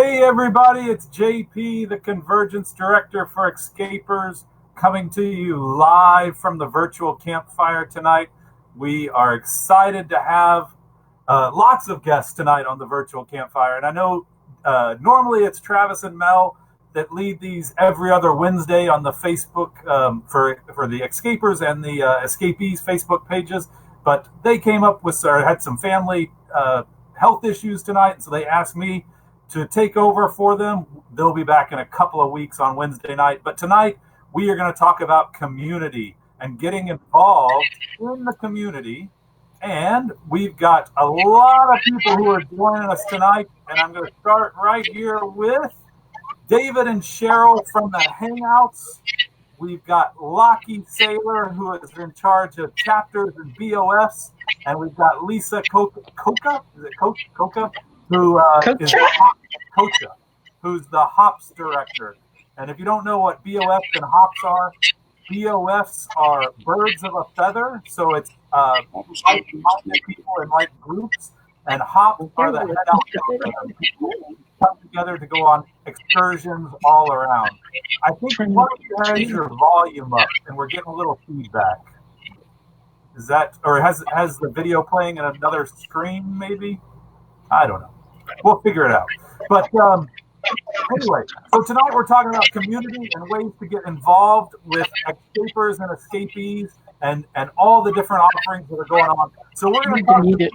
Hey everybody, it's JP, the Convergence Director for Xscapers, coming to you live from the Virtual Campfire tonight. We are excited to have lots of guests tonight on the Virtual Campfire. And I know normally it's Travis and Mel that lead these every other Wednesday on the Facebook for the Xscapers and the Escapees Facebook pages. But they came up with, or had some family health issues tonight, and so they asked me to take over for them. They'll be back in a couple of weeks on Wednesday night. But tonight, we are going to talk about community and getting involved in the community. And we've got a lot of people who are joining us tonight. And I'm going to start right here with David and Cheryl from the Hangouts. We've got Lockie Saylor, who is in charge of chapters and BOFs. And we've got Lisa Coca, is it Coca? Who is Kocha, who's the hops director. And if you don't know what BOFs and hops are, BOFs are birds of a feather. So it's like-minded people in like groups, and hops are the head out people who come together to go on excursions all around. I think one of you has your volume up, and we're getting a little feedback. Is that, or has the video playing in another screen maybe? I don't know. We'll figure it out. But anyway, so tonight we're talking about community and ways to get involved with Xscapers and escapees and all the different offerings that are going on. So we're going to talk about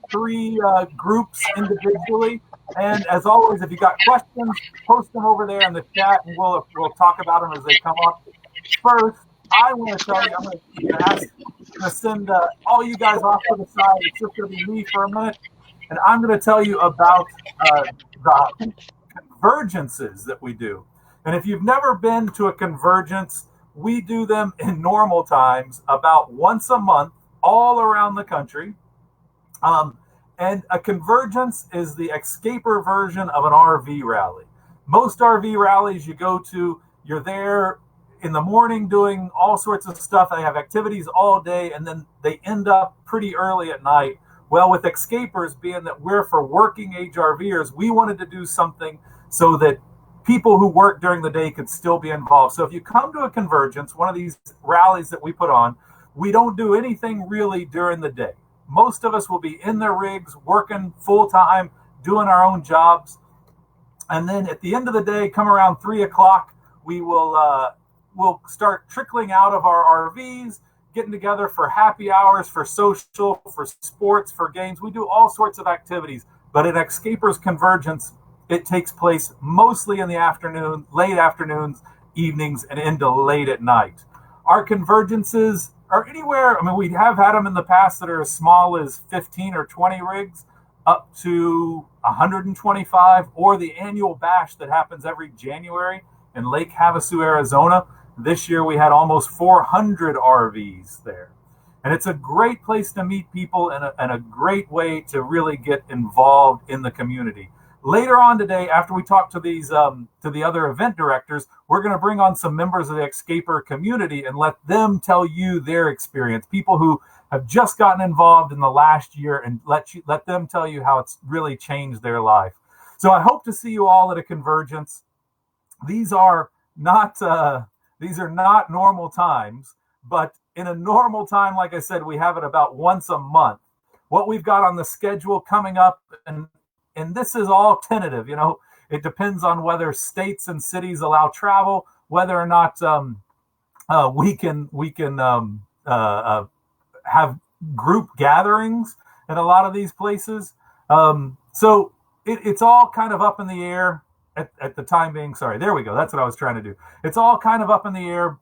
three groups individually. And as always, if you got questions, post them over there in the chat, and we'll talk about them as they come up. First, I want to tell you, I'm going to send all you guys off to the side. It's just going to be me for a minute. And I'm going to tell you about the convergences that we do. And if you've never been to a convergence, we do them in normal times about once a month all around the country. And a convergence is the Xscaper version of an RV rally. Most RV rallies you go to, you're there in the morning doing all sorts of stuff. They have activities all day, and then they end up pretty early at night. Well, with Xscapers, being that we're for working age RVers, we wanted to do something so that people who work during the day could still be involved. So if you come to a convergence, one of these rallies that we put on, we don't do anything really during the day. Most of us will be in their rigs, working full time, doing our own jobs. And then at the end of the day, come around 3 o'clock, we will we'll start trickling out of our RVs, getting together for happy hours, for social, for sports, for games. We do all sorts of activities. But at Xscapers Convergence, it takes place mostly in the afternoon, late afternoons, evenings, and into late at night. Our convergences are anywhere, I mean, we have had them in the past that are as small as 15 or 20 rigs up to 125, or the annual bash that happens every January in Lake Havasu, Arizona. This year we had almost 400 RVs there. And it's a great place to meet people and a great way to really get involved in the community. Later on today, after we talk to these to the other event directors, we're going to bring on some members of the Xscaper community and let them tell you their experience. People who have just gotten involved in the last year, and let them tell you how it's really changed their life. So I hope to see you all at a convergence. These are not normal times, but in a normal time, like I said, we have it about once a month. What we've got on the schedule coming up, and this is all tentative, you know, it depends on whether states and cities allow travel, whether or not we can have group gatherings at a lot of these places. So it's all kind of up in the air. At the time being, sorry, there we go. That's what I was trying to do. It's all kind of up in the air.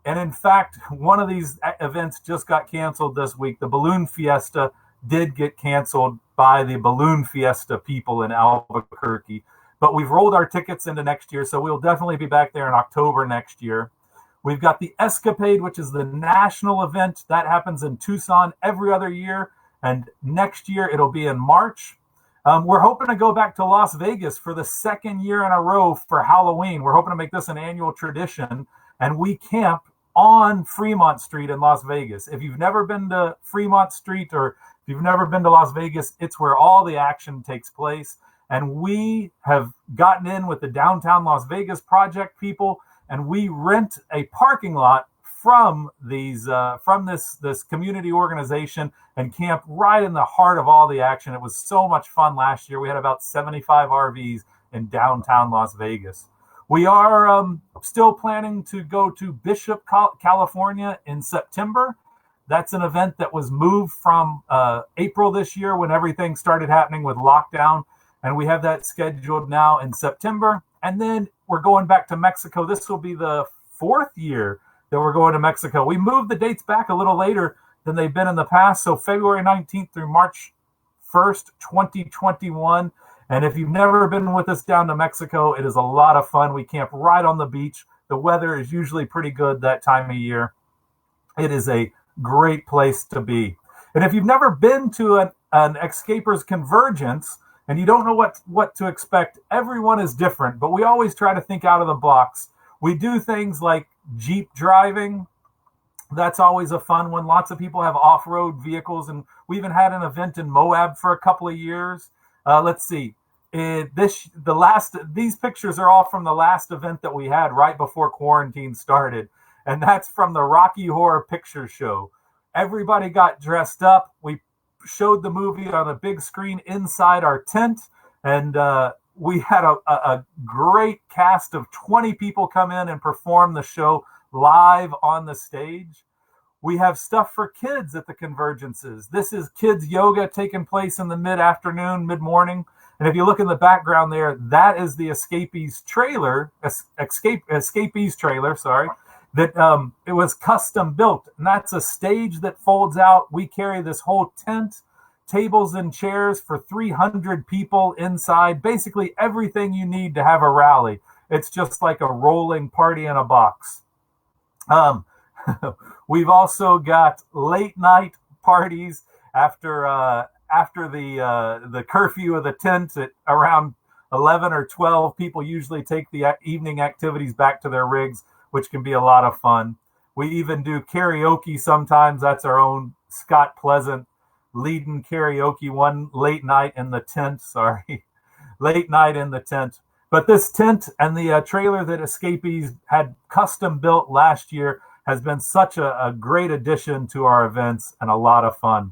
And in fact, one of these events just got canceled this week. The Balloon Fiesta did get canceled by the Balloon Fiesta people in Albuquerque. But we've rolled our tickets into next year, so we'll definitely be back there in October next year. We've got the Escapade, which is the national event. That happens in Tucson every other year. And next year, it'll be in March. We're hoping to go back to Las Vegas for the second year in a row for Halloween. We're hoping to make this an annual tradition, and we camp on Fremont Street in Las Vegas. If you've never been to Fremont Street, or if you've never been to Las Vegas, it's where all the action takes place. And we have gotten in with the downtown Las Vegas project people, and we rent a parking lot from this community organization and camp right in the heart of all the action. It was so much fun last year. We had about 75 RVs in downtown Las Vegas. We are still planning to go to Bishop, California in September. That's an event that was moved from April this year when everything started happening with lockdown. And we have that scheduled now in September. And then we're going back to Mexico. This will be the 4th year that we're going to Mexico. We moved the dates back a little later than they've been in the past. So February 19th through March 1st, 2021. And if you've never been with us down to Mexico, it is a lot of fun. We camp right on the beach. The weather is usually pretty good that time of year. It is a great place to be. And if you've never been to an Xscapers Convergence and you don't know what to expect, everyone is different, but we always try to think out of the box. We do things like Jeep driving. That's always a fun one. Lots of people have off-road vehicles, and we even had an event in Moab for a couple of years. Let's see. These pictures are all from the last event that we had right before quarantine started, and that's from the Rocky Horror Picture Show. Everybody got dressed up. We showed the movie on a big screen inside our tent, and we had a great cast of 20 people come in and perform the show live on the stage. We have stuff for kids at the Convergences. This is kids yoga taking place in the mid-afternoon, mid-morning. And if you look in the background there, that is the Escapees trailer, that it was custom built. And that's a stage that folds out. We carry this whole tent, tables and chairs for 300 people inside, basically everything you need to have a rally. It's just like a rolling party in a box. We've also got late night parties after the curfew of the tent at around 11 or 12. People usually take the evening activities back to their rigs, which can be a lot of fun. We even do karaoke sometimes. That's our own Scott Pleasant leading karaoke one late night in the tent. Late night in the tent. But this tent and the trailer that Escapees had custom built last year has been such a great addition to our events and a lot of fun.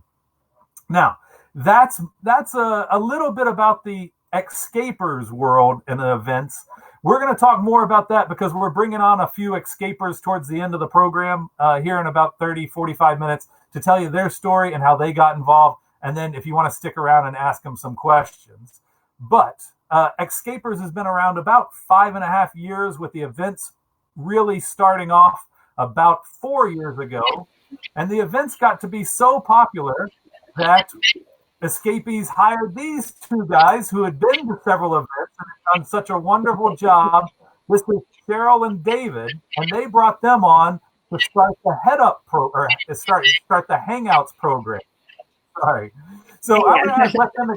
Now, that's a little bit about the Xscapers world and the events. We're going to talk more about that because we're bringing on a few Xscapers towards the end of the program here in about 30, 45 minutes to tell you their story and how they got involved. And then if you want to stick around and ask them some questions. But Xscapers has been around about 5.5 years, with the events really starting off about 4 years ago. And the events got to be so popular that Escapees hired these two guys who had been to several events and had done such a wonderful job. This is Cheryl and David, and they brought them on to start the start the Hangouts program. Sorry. So I'm going to let them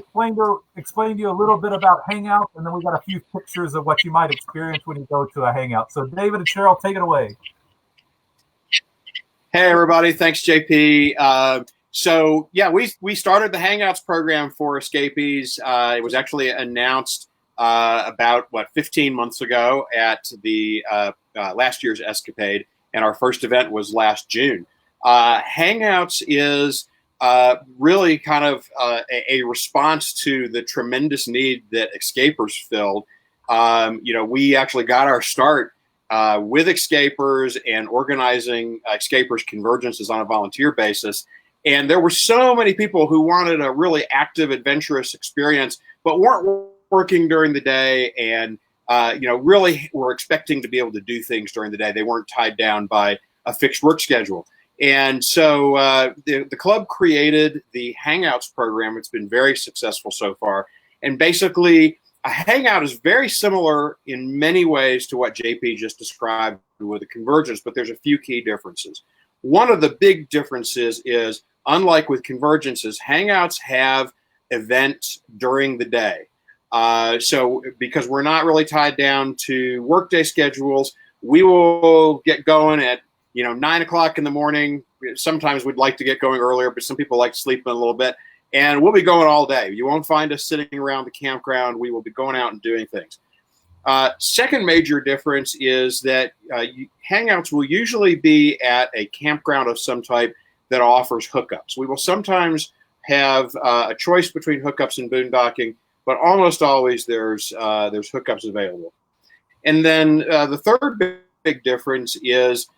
explain to you a little bit about Hangouts, and then we got a few pictures of what you might experience when you go to a Hangout. So David and Cheryl, take it away. Hey everybody, thanks JP. So yeah, we started the Hangouts program for Escapees. It was actually announced about 15 months ago at the last year's Escapade, and our first event was last June. Hangouts is really kind of a response to the tremendous need that Xscapers filled. We actually got our start with Xscapers and organizing Xscapers Convergences on a volunteer basis. And there were so many people who wanted a really active, adventurous experience, but weren't working during the day and, really were expecting to be able to do things during the day. They weren't tied down by a fixed work schedule. And so the club created the Hangouts program. It's been very successful so far. And basically, a Hangout is very similar in many ways to what JP just described with the Convergence, but there's a few key differences. One of the big differences is, unlike with Convergences, Hangouts have events during the day. So because we're not really tied down to workday schedules, we will get going at 9 o'clock in the morning. Sometimes we'd like to get going earlier, but some people like to sleep in a little bit. And we'll be going all day. You won't find us sitting around the campground. We will be going out and doing things. Second major difference is that Hangouts will usually be at a campground of some type that offers hookups. We will sometimes have a choice between hookups and boondocking, but almost always there's hookups available. And then the third big difference is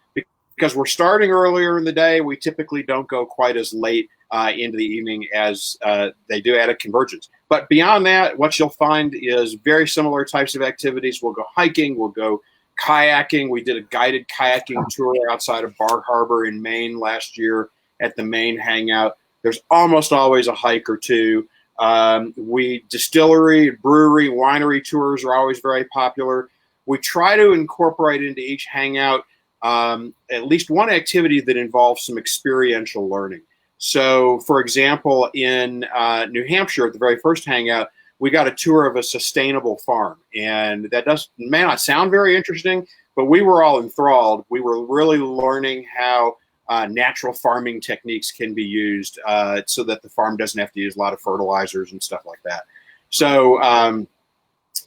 because we're starting earlier in the day, we typically don't go quite as late into the evening as they do at a Convergence. But beyond that, what you'll find is very similar types of activities. We'll go hiking, we'll go kayaking. We did a guided kayaking tour outside of Bar Harbor in Maine last year at the Maine Hangout. There's almost always a hike or two. Distillery, brewery, winery tours are always very popular. We try to incorporate into each hangout at least one activity that involves some experiential learning. So, for example, in New Hampshire, at the very first hangout, we got a tour of a sustainable farm. And that may not sound very interesting, but we were all enthralled. We were really learning how natural farming techniques can be used so that the farm doesn't have to use a lot of fertilizers and stuff like that. So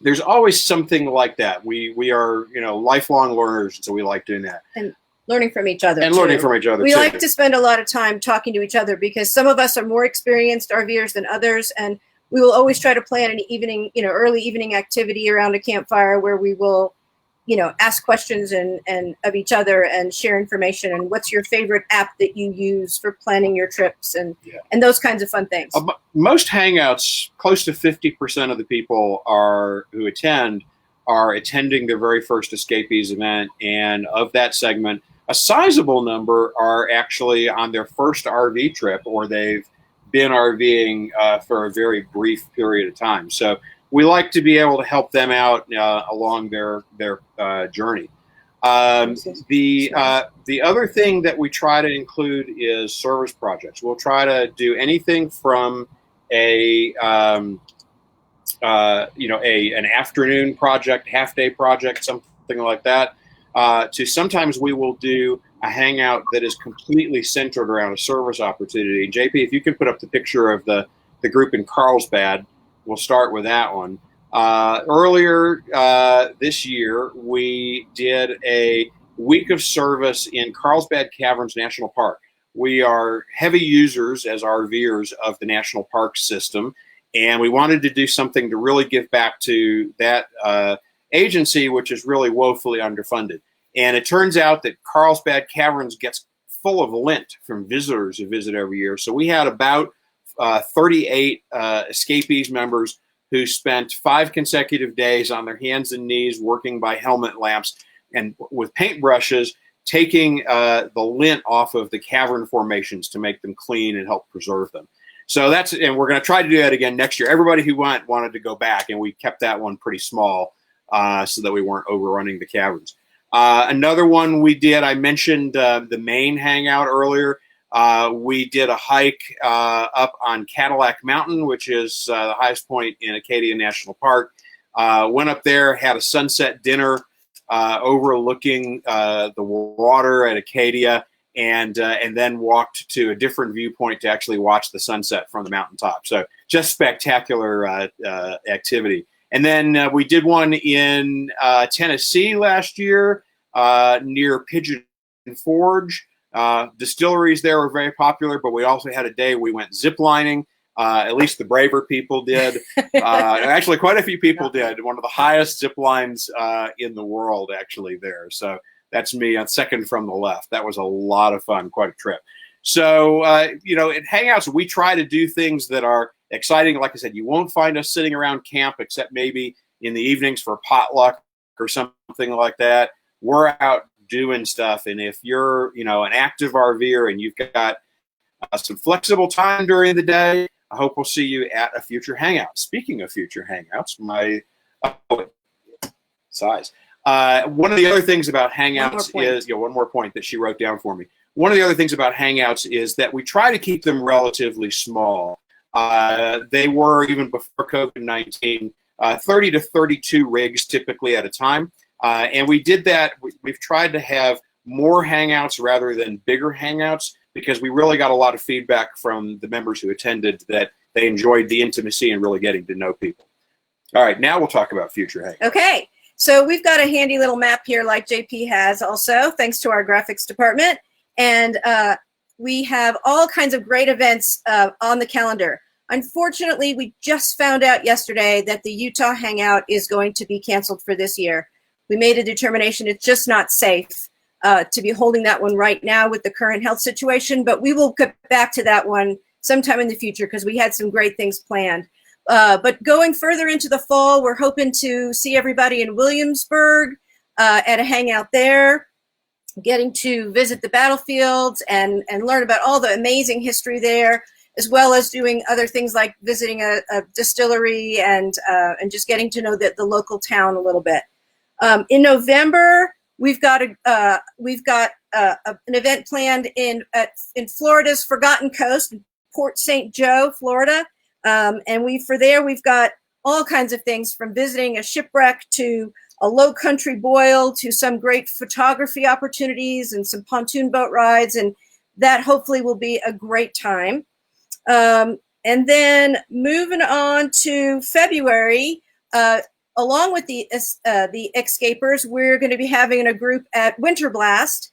there's always something like that. We are, lifelong learners, and so we like doing that. And learning from each other. And too. Learning from each other, We too. like to spend a lot of time talking to each other because some of us are more experienced RVers than others, and we will always try to plan an evening, early evening activity around a campfire where we will, ask questions and of each other and share information. And what's your favorite app that you use for planning your trips and those kinds of fun things. Most hangouts, close to 50% of the people who attend are attending their very first Escapees event, and of that segment, a sizable number are actually on their first RV trip, or they've been RVing for a very brief period of time. So we like to be able to help them out along their journey. The other thing that we try to include is service projects. We'll try to do anything from an afternoon project, half-day project, something like that, to sometimes we will do a hangout that is completely centered around a service opportunity. JP, if you can put up the picture of the group in Carlsbad, we'll start with that one. Earlier this year, we did a week of service in Carlsbad Caverns National Park. We are heavy users as RVers of the national park system, and we wanted to do something to really give back to that agency, which is really woefully underfunded. And it turns out that Carlsbad Caverns gets full of lint from visitors who visit every year. So we had about 38 Escapees members who spent 5 consecutive days on their hands and knees working by helmet lamps and with paintbrushes, taking the lint off of the cavern formations to make them clean and help preserve them. So and we're going to try to do that again next year. Everybody who wanted to go back, and we kept that one pretty small so that we weren't overrunning the caverns. Another one we did, I mentioned the Maine Hangout earlier. We did a hike up on Cadillac Mountain, which is the highest point in Acadia National Park. Went up there, had a sunset dinner overlooking the water at Acadia, and then walked to a different viewpoint to actually watch the sunset from the mountaintop. So just spectacular activity. And then we did one in Tennessee last year near Pigeon Forge. Distilleries there were very popular, but we also had a day we went ziplining. At least the braver people did. Actually, quite a few people did. One of the highest zip lines in the world, actually, there. So that's me on second from the left. That was a lot of fun, quite a trip. So, at Hangouts, we try to do things that are exciting. Like I said, you won't find us sitting around camp except maybe in the evenings for potluck or something like that. We're out doing stuff. And if you're, an active RVer and you've got some flexible time during the day, I hope we'll see you at a future Hangout. Speaking of future Hangouts, size. One of the other things about Hangouts is, one more point that she wrote down for me. One of the other things about Hangouts is that we try to keep them relatively small. They were, even before COVID-19, 30 to 32 rigs typically at a time. And we did that. We've tried to have more Hangouts rather than bigger Hangouts because we really got a lot of feedback from the members who attended that they enjoyed the intimacy and really getting to know people. All right, now we'll talk about future Hangouts. Okay, so we've got a handy little map here like JP has also, thanks to our graphics department. And we have all kinds of great events on the calendar. Unfortunately, we just found out yesterday that the Utah Hangout is going to be canceled for this year. We made a determination it's just not safe to be holding that one right now with the current health situation, but we will get back to that one sometime in the future because we had some great things planned. But going further into the fall, we're hoping to see everybody in Williamsburg at a hangout there, getting to visit the battlefields and learn about all the amazing history there, as well as doing other things like visiting a distillery and just getting to know the local town a little bit. In November, we've got an event planned in Florida's Forgotten Coast, Port St. Joe, Florida. And we've got all kinds of things from visiting a shipwreck to a low country boil to some great photography opportunities and some pontoon boat rides. And that hopefully will be a great time. And then moving on to February, along with the Xscapers, we're going to be having a group at Winter Blast,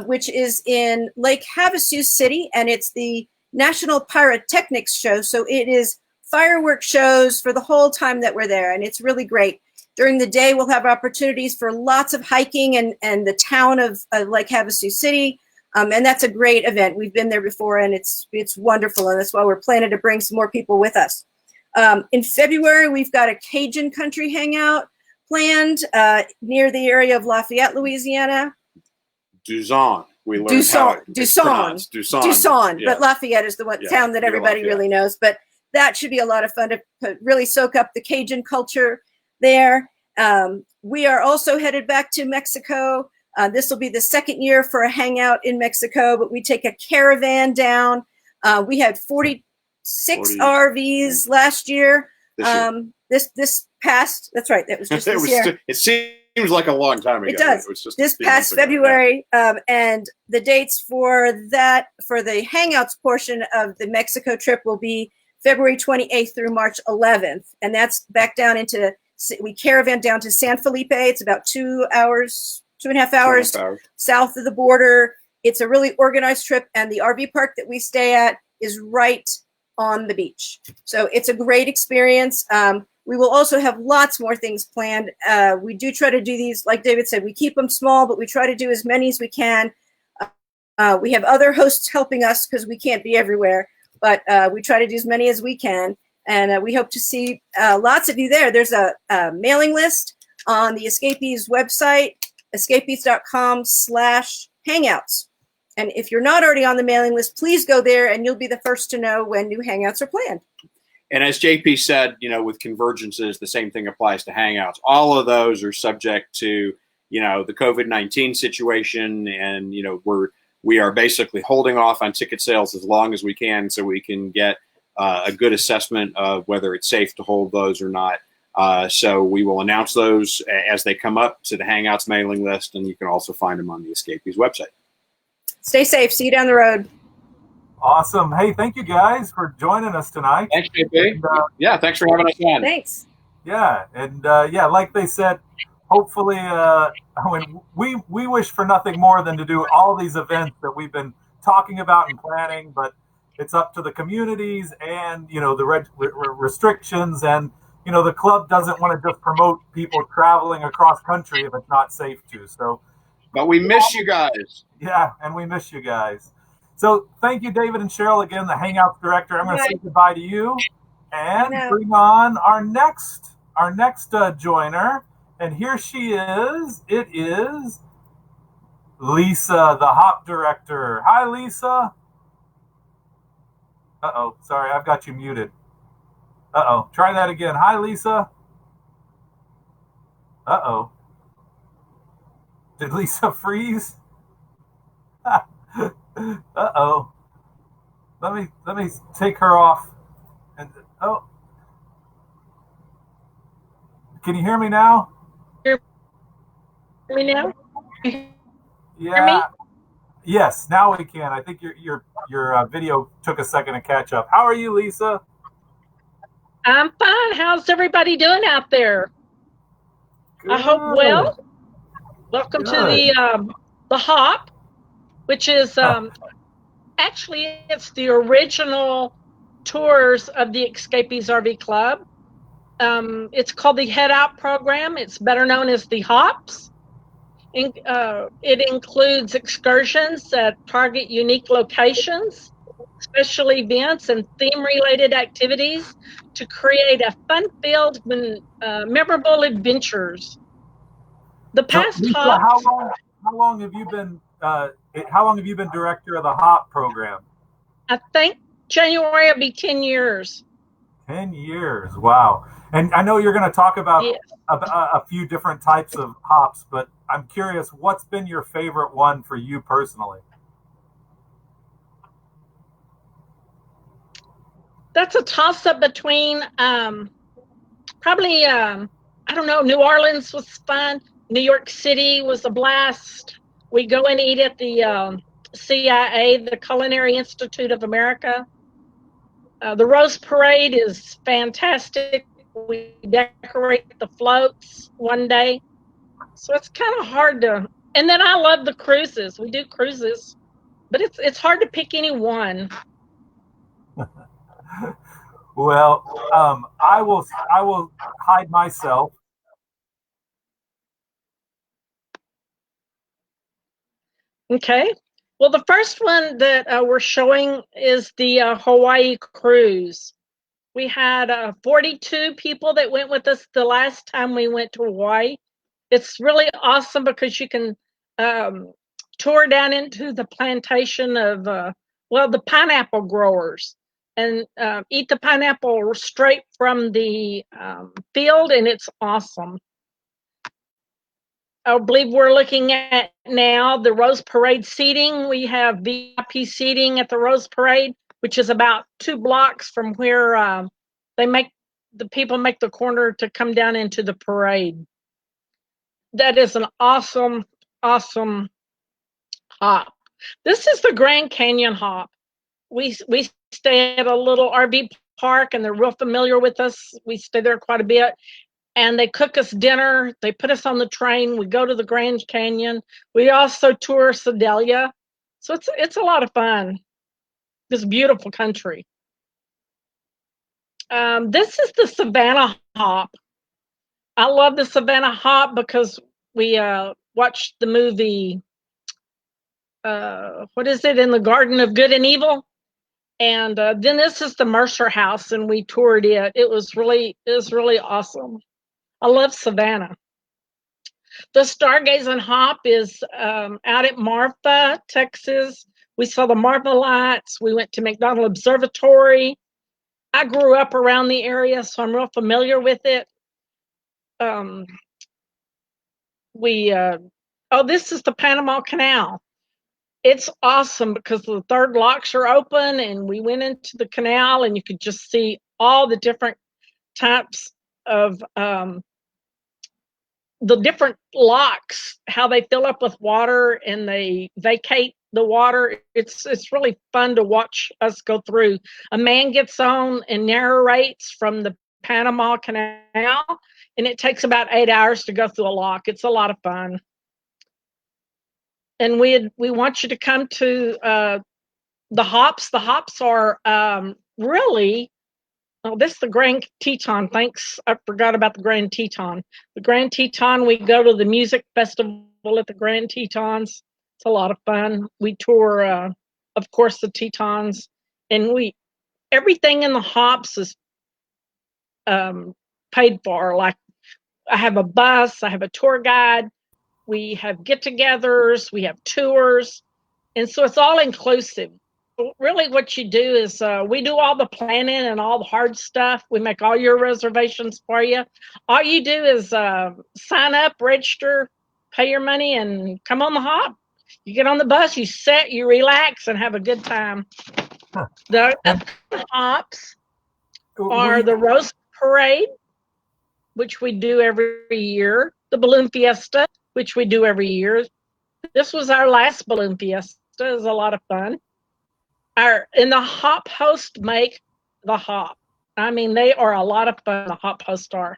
which is in Lake Havasu City, and it's the National Pyrotechnics Show. So it is fireworks shows for the whole time that we're there, and it's really great. During the day, we'll have opportunities for lots of hiking and the town of Lake Havasu City, and that's a great event. We've been there before, and it's wonderful, and that's why we're planning to bring some more people with us. In February, we've got a Cajun country hangout planned near the area of Lafayette, Louisiana. Duzon. We learned Duzon, yeah. But Lafayette is the town that everybody really knows. But that should be a lot of fun to really soak up the Cajun culture there. We are also headed back to Mexico. This will be the second year for a hangout in Mexico, but we take a caravan down. We had 46 RVs last year. This past, that's right, that was just this year. It seems like a long time ago. It does. It was just this past February, and the dates for the Hangouts portion of the Mexico trip will be February 28th through March 11th, and that's back down into, we caravan down to San Felipe. It's about 2.5 hours south of the border. It's a really organized trip, and the RV park that we stay at is right on the beach. So it's a great experience. We will also have lots more things planned. We do try to do these, like David said, we keep them small, but we try to do as many as we can. We have other hosts helping us because we can't be everywhere, but we try to do as many as we can. And we hope to see lots of you there. There's a mailing list on the Xscapers website, xscapers.com/hangouts. And if you're not already on the mailing list, please go there and you'll be the first to know when new Hangouts are planned. And as JP said, with Convergences, the same thing applies to Hangouts. All of those are subject to, the COVID-19 situation. And, we are basically holding off on ticket sales as long as we can so we can get a good assessment of whether it's safe to hold those or not. So we will announce those as they come up to the Hangouts mailing list, and you can also find them on the Xscapers website. Stay safe. See you down the road. Awesome. Hey, thank you guys for joining us tonight. Thanks, JP. Yeah, thanks for having us on. Thanks. Yeah, and like they said, hopefully, we wish for nothing more than to do all these events that we've been talking about and planning, but it's up to the communities and, the restrictions, and, the club doesn't want to just promote people traveling across country if it's not safe to. So, but we miss you guys. Yeah, and we miss you guys. So thank you, David and Cheryl, again, the Hangouts director. I'm going to say goodbye to you and bring on our next joiner. And here she is. It is Lisa, the hop director. Hi, Lisa. Uh-oh, sorry, I've got you muted. Uh-oh, try that again. Hi, Lisa. Uh-oh. Did Lisa freeze? Uh-oh. Let me take her off. And can you hear me now? Hear me now? Yeah. Yes, now we can. I think your video took a second to catch up. How are you, Lisa? I'm fine. How's everybody doing out there? Good. I hope well. Welcome to Good. the Hop, which is actually it's the original tours of the Xscapers RV Club. It's called the Head Out program. It's better known as the Hops. It includes excursions that target unique locations, special events, and theme-related activities to create a fun-filled and memorable adventures. The So, past Lisa, Hops, how long have you been how long have you been director of the HOP program? I think January will be 10 years. 10 years. Wow. And I know you're going to talk about Yes. a few different types of hops, but I'm curious, what's been your favorite one for you personally? That's a toss-up between probably, I don't know, New Orleans was fun. New York City was a blast. We go and eat at the CIA, the Culinary Institute of America. The Rose Parade is fantastic. We decorate the floats one day. So it's kind of hard to, and then I love the cruises. We do cruises, but it's hard to pick any one. Well, I will hide myself. Okay. Well, the first one that we're showing is the Hawaii cruise. We had 42 people that went with us the last time we went to Hawaii. It's really awesome because you can tour down into the plantation of, the pineapple growers and eat the pineapple straight from the field, and it's awesome. I believe we're looking at now the Rose Parade seating. We have VIP seating at the Rose Parade, which is about 2 blocks from where the people make the corner to come down into the parade. That is an awesome, awesome hop. This is the Grand Canyon hop. We stay at a little RV park, and they're real familiar with us. We stay there quite a bit. And they cook us dinner. They put us on the train. We go to the Grand Canyon. We also tour Sedalia. So it's a lot of fun. This beautiful country. This is the Savannah hop. I love the Savannah hop because we watched the movie, what is it, In the Garden of Good and Evil? And then this is the Mercer House, and we toured it. It was really awesome. I love Savannah. The Stargazing Hop is out at Marfa, Texas. We saw the Marfa lights. We went to McDonald Observatory. I grew up around the area, so I'm real familiar with it. This is the Panama Canal. It's awesome because the third locks are open, and we went into the canal, and you could just see all the different types of the different locks, how they fill up with water and they vacate the water. It's really fun to watch us go through. A man gets on and narrates from the Panama Canal, and it takes about 8 hours to go through a lock. It's a lot of fun. And we want you to come to the hops. The hops are really, this is the Grand Teton. Thanks. I forgot about the Grand Teton. The Grand Teton, we go to the music festival at the Grand Tetons. It's a lot of fun. We tour, of course, the Tetons. And everything in the hops is paid for. Like, I have a bus, I have a tour guide, we have get-togethers, we have tours. And so it's all inclusive. Really what you do is we do all the planning and all the hard stuff. We make all your reservations for you. All you do is sign up, register, pay your money, and come on the hop. You get on the bus, you sit, you relax, and have a good time. The hops are the Rose Parade, which we do every year, the Balloon Fiesta, which we do every year. This was our last Balloon Fiesta. Fiesta is a lot of fun. And the hop host make the hop. I mean, they are a lot of fun, the hop host are.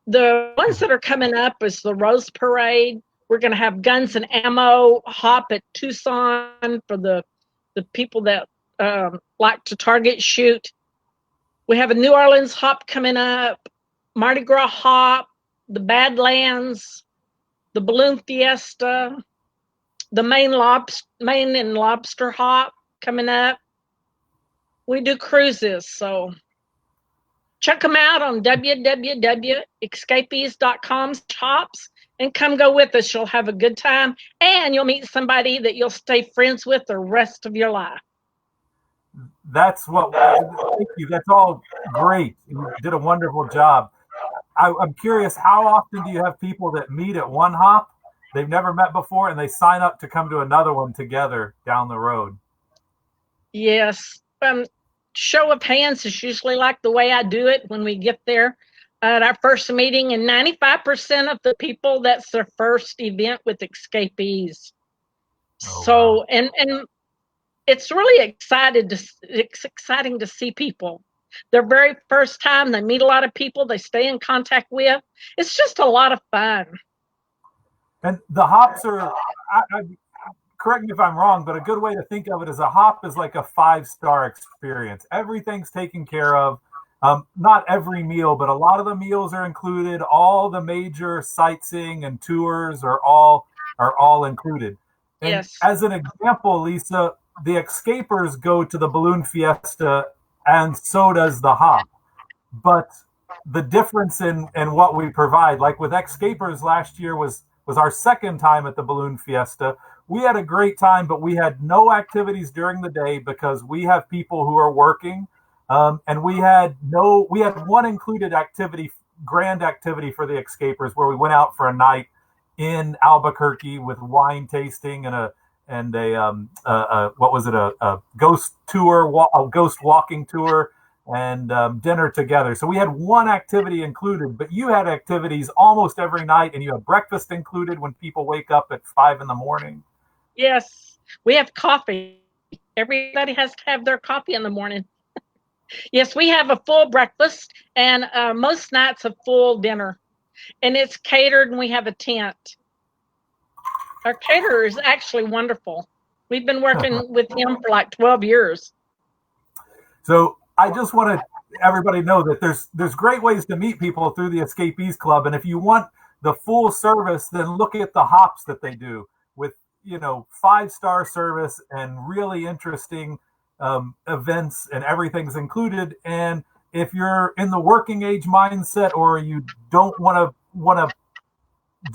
The ones that are coming up is the Rose Parade. We're going to have guns and ammo hop at Tucson for the people that like to target shoot. We have a New Orleans hop coming up, Mardi Gras hop, the Badlands, the Balloon Fiesta, the Maine and Lobster hop coming up. We do cruises, so check them out on www.xscapers.com/hops and come go with us. You'll have a good time, and you'll meet somebody that you'll stay friends with the rest of your life. Thank you. That's all great. You did a wonderful job. I'm curious, how often do you have people that meet at one hop, they've never met before, and they sign up to come to another one together down the road? Yes. Show of hands is usually like the way I do it when we get there at our first meeting, and 95% of the people, that's their first event with Xscapers. Oh, So, wow. and it's really exciting to see people. Their very first time, they meet a lot of people they stay in contact with. It's just a lot of fun. And the hops are, correct me if I'm wrong, but a good way to think of it is a hop is like a 5-star experience. Everything's taken care of. Not every meal, but a lot of the meals are included. All the major sightseeing and tours are all included. And Yes. as an example, Lisa, the Xscapers go to the Balloon Fiesta, and so does the hop. But the difference in what we provide, like with Xscapers last year was our second time at the Balloon Fiesta. We had a great time, but we had no activities during the day because we have people who are working. And we had one included activity, grand activity for the Xscapers, where we went out for a night in Albuquerque with wine tasting and a ghost tour, a ghost walking tour, and dinner together. So we had one activity included, but you had activities almost every night, and you have breakfast included when people wake up at 5 a.m. Yes, we have coffee. Everybody has to have their coffee in the morning. Yes, we have a full breakfast, and most nights a full dinner, and it's catered, and we have a tent. Our caterer is actually wonderful. We've been working with him for like 12 years. So I just want to everybody know that there's great ways to meet people through the Escapees Club, and if you want the full service, then look at the hops that they do with 5-star service and really interesting events, and everything's included. And if you're in the working age mindset, or you don't want to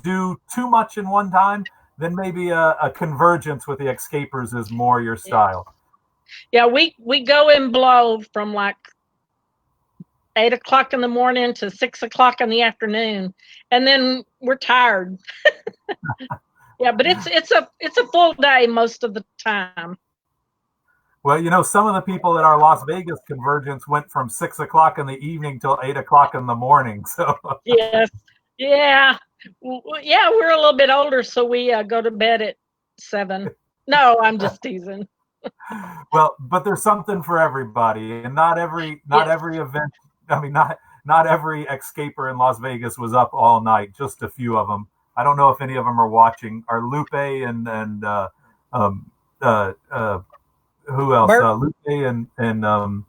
do too much in one time, then maybe a Convergence with the Xscapers is more your style. Yeah, we go and blow from like 8 o'clock in the morning to 6 o'clock in the afternoon, and then we're tired. Yeah, but it's a full day most of the time. Well, some of the people at our Las Vegas Convergence went from 6 o'clock in the evening till 8 o'clock in the morning. So yes, yeah, we're a little bit older, so we go to bed at 7. No, I'm just teasing. Well, but there's something for everybody, and not every event. I mean, not every Xscaper in Las Vegas was up all night. Just a few of them. I don't know if any of them are watching. Are Lupe and who else? Lupe and no,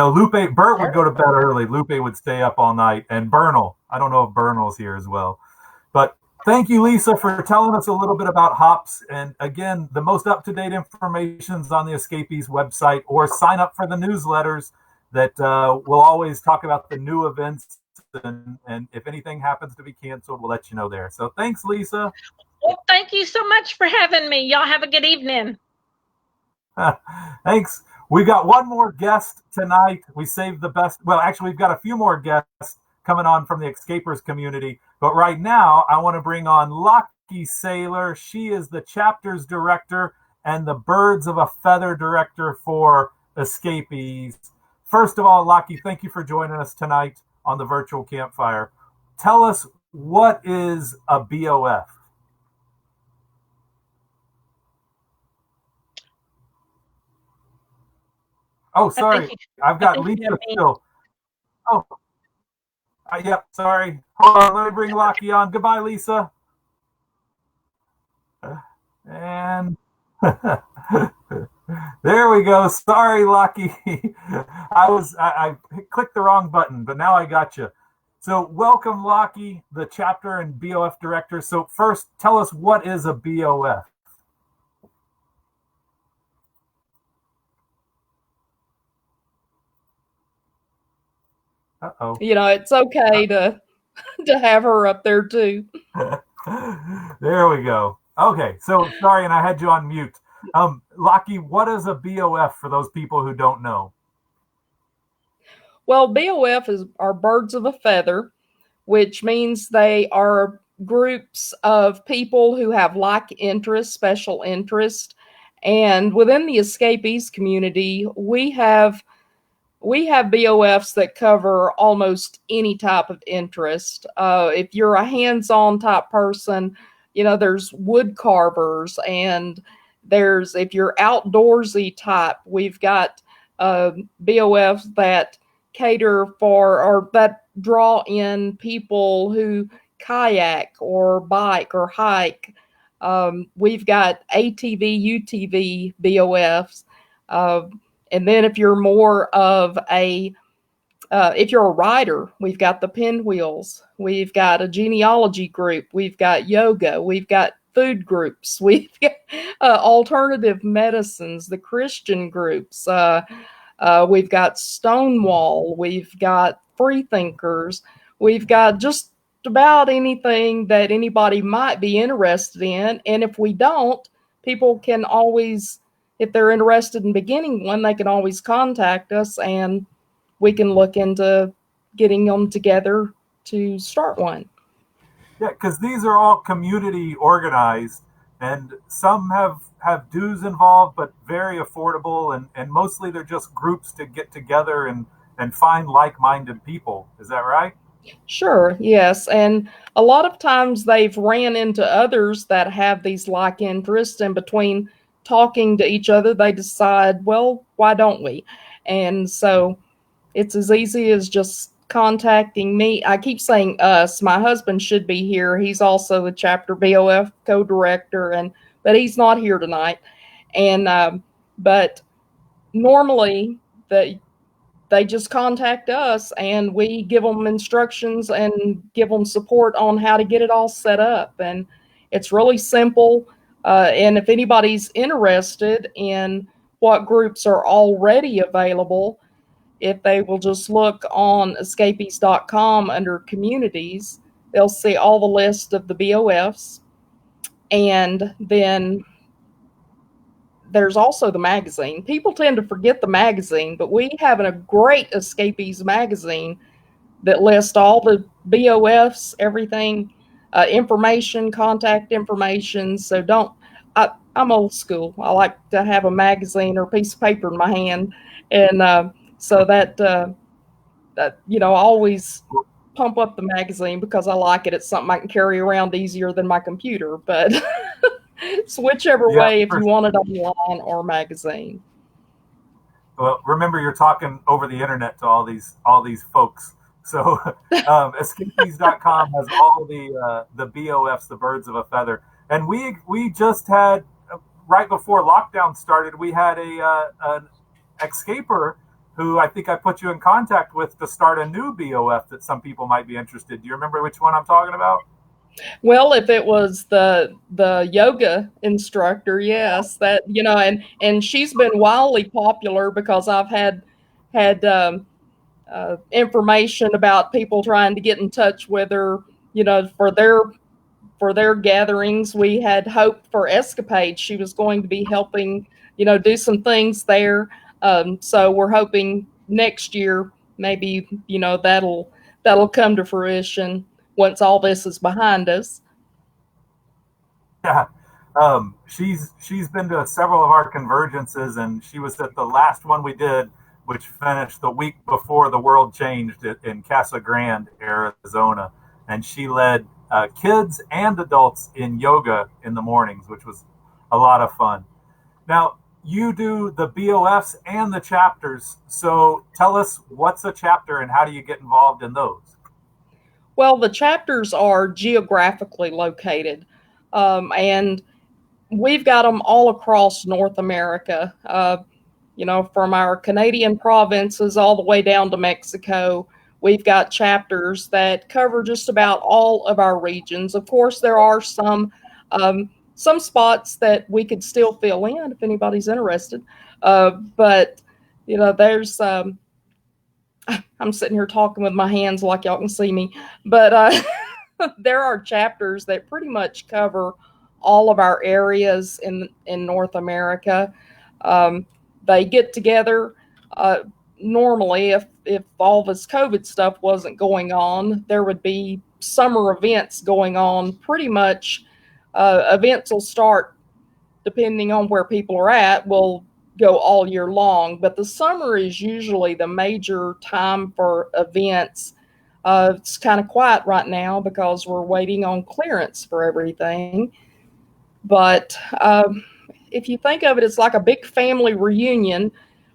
Lupe. Bert would go to bed early. Lupe would stay up all night, and Bernal. I don't know if Bernal's here as well, but. Thank you, Lisa, for telling us a little bit about hops. And again, the most up-to-date information is on the Escapees website, or sign up for the newsletters that will always talk about the new events. And if anything happens to be canceled, we'll let you know there. So thanks, Lisa. Well, thank you so much for having me. Y'all have a good evening. Thanks. We got one more guest tonight. We saved the best. Well, actually, we've got a few more guests coming on from the Xscapers community. But right now, I want to bring on Lockie Saylor. She is the chapters director and the Birds of a Feather director for Escapees. First of all, Lockie, thank you for joining us tonight on the Virtual Campfire. Tell us, what is a BOF? Oh, sorry. I've I got think Lisa you mean. still. Oh, yep. Sorry. Hold on. Let me bring Lockie on. Goodbye, Lisa. And there we go. Sorry, Lockie. I clicked the wrong button, but now I got you. So welcome, Lockie, the chapter and BOF director. So first, tell us, what is a BOF? Uh-oh. It's okay to have her up there too. There we go. Okay, so sorry, and I had you on mute. Lockie, what is a BOF for those people who don't know? Well, BOF are birds of a feather, which means they are groups of people who have like interest, special interest. And within the escapees community, we have BOFs that cover almost any type of interest. If you're a hands-on type person, there's wood carvers, and if you're outdoorsy type, we've got BOFs that cater for, or that draw in people who kayak or bike or hike. We've got ATV, UTV BOFs. And then if you're more of if you're a writer, we've got the pinwheels. We've got a genealogy group. We've got yoga. We've got food groups. We've got alternative medicines, the Christian groups. We've got Stonewall. We've got freethinkers. We've got just about anything that anybody might be interested in. And if we don't, people can always, if they're interested in beginning one, they can always contact us, and we can look into getting them together to start one. Yeah, because these are all community organized, and some have dues involved, but very affordable, and mostly they're just groups to get together and find like-minded people. Is that right? Sure, yes. And a lot of times they've ran into others that have these like interests, and between talking to each other, they decide, well, why don't we? And so it's as easy as just contacting me. I keep saying us. My husband should be here. He's also the chapter BOF co-director, but he's not here tonight. And but normally they just contact us, and we give them instructions and give them support on how to get it all set up. And it's really simple. And if anybody's interested in what groups are already available, if they will just look on Xscapers.com under communities, they'll see all the list of the BOFs. And then there's also the magazine. People tend to forget the magazine, but we have a great Escapees magazine that lists all the BOFs, everything, information, contact information. So I'm old school. I like to have a magazine or a piece of paper in my hand. And so that, I always pump up the magazine because I like it. It's something I can carry around easier than my computer, but it's whichever way, if you want it online or magazine. Well, remember, you're talking over the internet to all these folks. So escapees.com has all the BOFs, the birds of a feather. And we just had, right before lockdown started, we had an Xscaper who I think I put you in contact with to start a new BOF that some people might be interested. Do you remember which one I'm talking about? Well, if it was the yoga instructor, yes, that, and she's been wildly popular because I've had information about people trying to get in touch with her, for their gatherings. We had hoped for Xscapades. She was going to be helping, do some things there. So we're hoping next year, maybe, that'll come to fruition once all this is behind us. Yeah. She's been to several of our convergences, and she was at the last one we did, which finished the week before the world changed in Casa Grande, Arizona. And she led kids and adults in yoga in the mornings, which was a lot of fun. Now, you do the BOFs and the chapters. So tell us, what's a chapter and how do you get involved in those? Well, the chapters are geographically located, and we've got them all across North America, from our Canadian provinces all the way down to Mexico. We've got chapters that cover just about all of our regions. Of course, there are some spots that we could still fill in if anybody's interested. But, there's I'm sitting here talking with my hands like y'all can see me, but there are chapters that pretty much cover all of our areas in North America. They get together. Normally, if all this COVID stuff wasn't going on, there would be summer events going on. Pretty much, events will start depending on where people are at. Will go all year long, but the summer is usually the major time for events. It's kind of quiet right now because we're waiting on clearance for everything. But if you think of it, it's like a big family reunion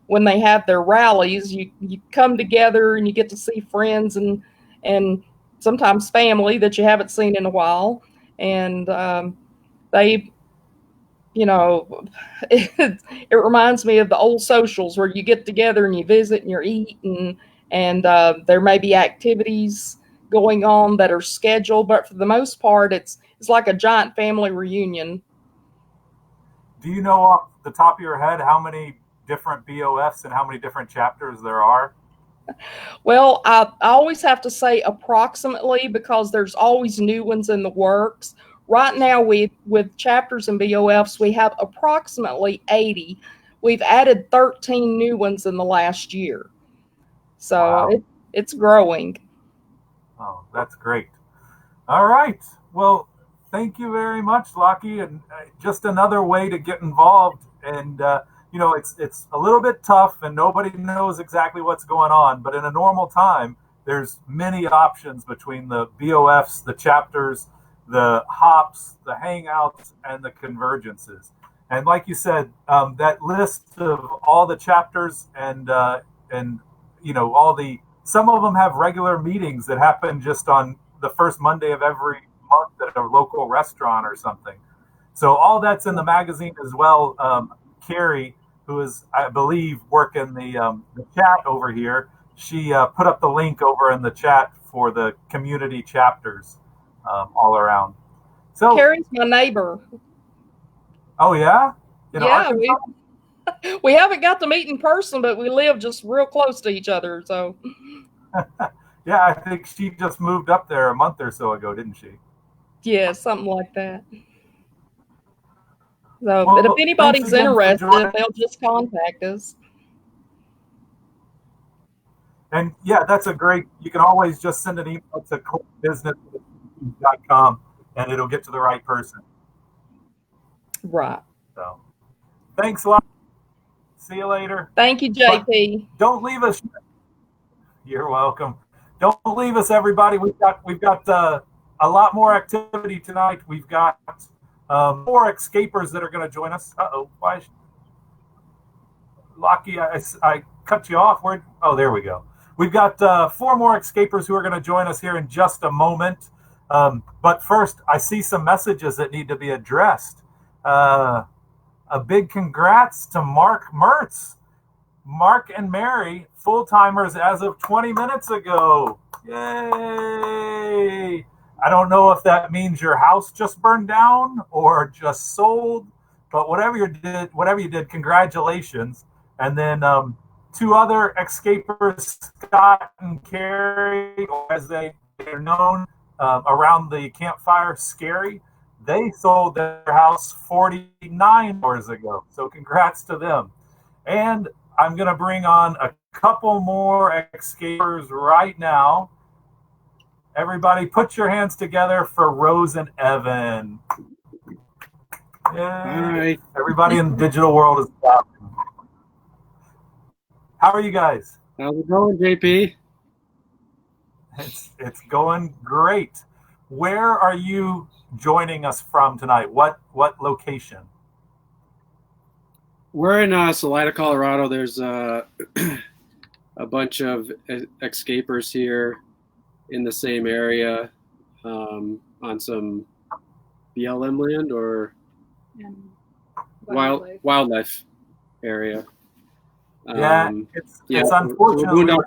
when they have their rallies. You come together and you get to see friends and sometimes family that you haven't seen in a while. And they, it reminds me of the old socials where you get together and you visit and you eat, and there may be activities going on that are scheduled, but for the most part, it's like a giant family reunion. Do you know off the top of your head how many different BOFs and how many different chapters there are? Well, I always have to say approximately because there's always new ones in the works. Right now, with chapters and BOFs, we have approximately 80. We've added 13 new ones in the last year. So wow. It's growing. Oh, that's great. All right. Well, thank you very much, Lockie. And just another way to get involved. And, it's a little bit tough and nobody knows exactly what's going on. But in a normal time, there's many options between the BOFs, the chapters, the hops, the hangouts, and the convergences. And like you said, that list of all the chapters and some of them have regular meetings that happen just on the first Monday of every month at a local restaurant or something. So all that's in the magazine as well. Carrie, who is, I believe, working the chat over here, she put up the link over in the chat for the community chapters all around. So Carrie's my neighbor. Oh yeah? Yeah, we haven't got to meet in person, but we live just real close to each other. So yeah, I think she just moved up there a month or so ago, didn't she? Yeah, something like that. So, but if anybody's interested, they'll just contact us. And yeah, that's you can always just send an email to business.com and it'll get to the right person. Right. So thanks a lot. See you later. Thank you, JP. But don't leave us. You're welcome. Don't leave us, everybody. We've got a lot more activity tonight. We've got 4 Xscapers that are going to join us. Why? Lockie, I cut you off. Oh, there we go. We've got 4 more Xscapers who are going to join us here in just a moment. But first, I see some messages that need to be addressed. A big congrats to Mark Mertz. Mark and Mary, full-timers as of 20 minutes ago. Yay! I don't know if that means your house just burned down or just sold, but whatever you did, congratulations. And then 2 other Xscapers, Scott and Carrie, as they are known around the campfire, Scary. They sold their house 49 hours ago. So congrats to them. And I'm going to bring on a couple more Xscapers right now. Everybody put your hands together for Rose and Evan. Yay. All right. Everybody in the digital world is clapping. How are you guys? How's it going, JP? It's going great. Where are you joining us from tonight? What location? We're in Salida, Colorado. There's a bunch of Xscapers here in the same area on some BLM land or wildlife area. It's unfortunate.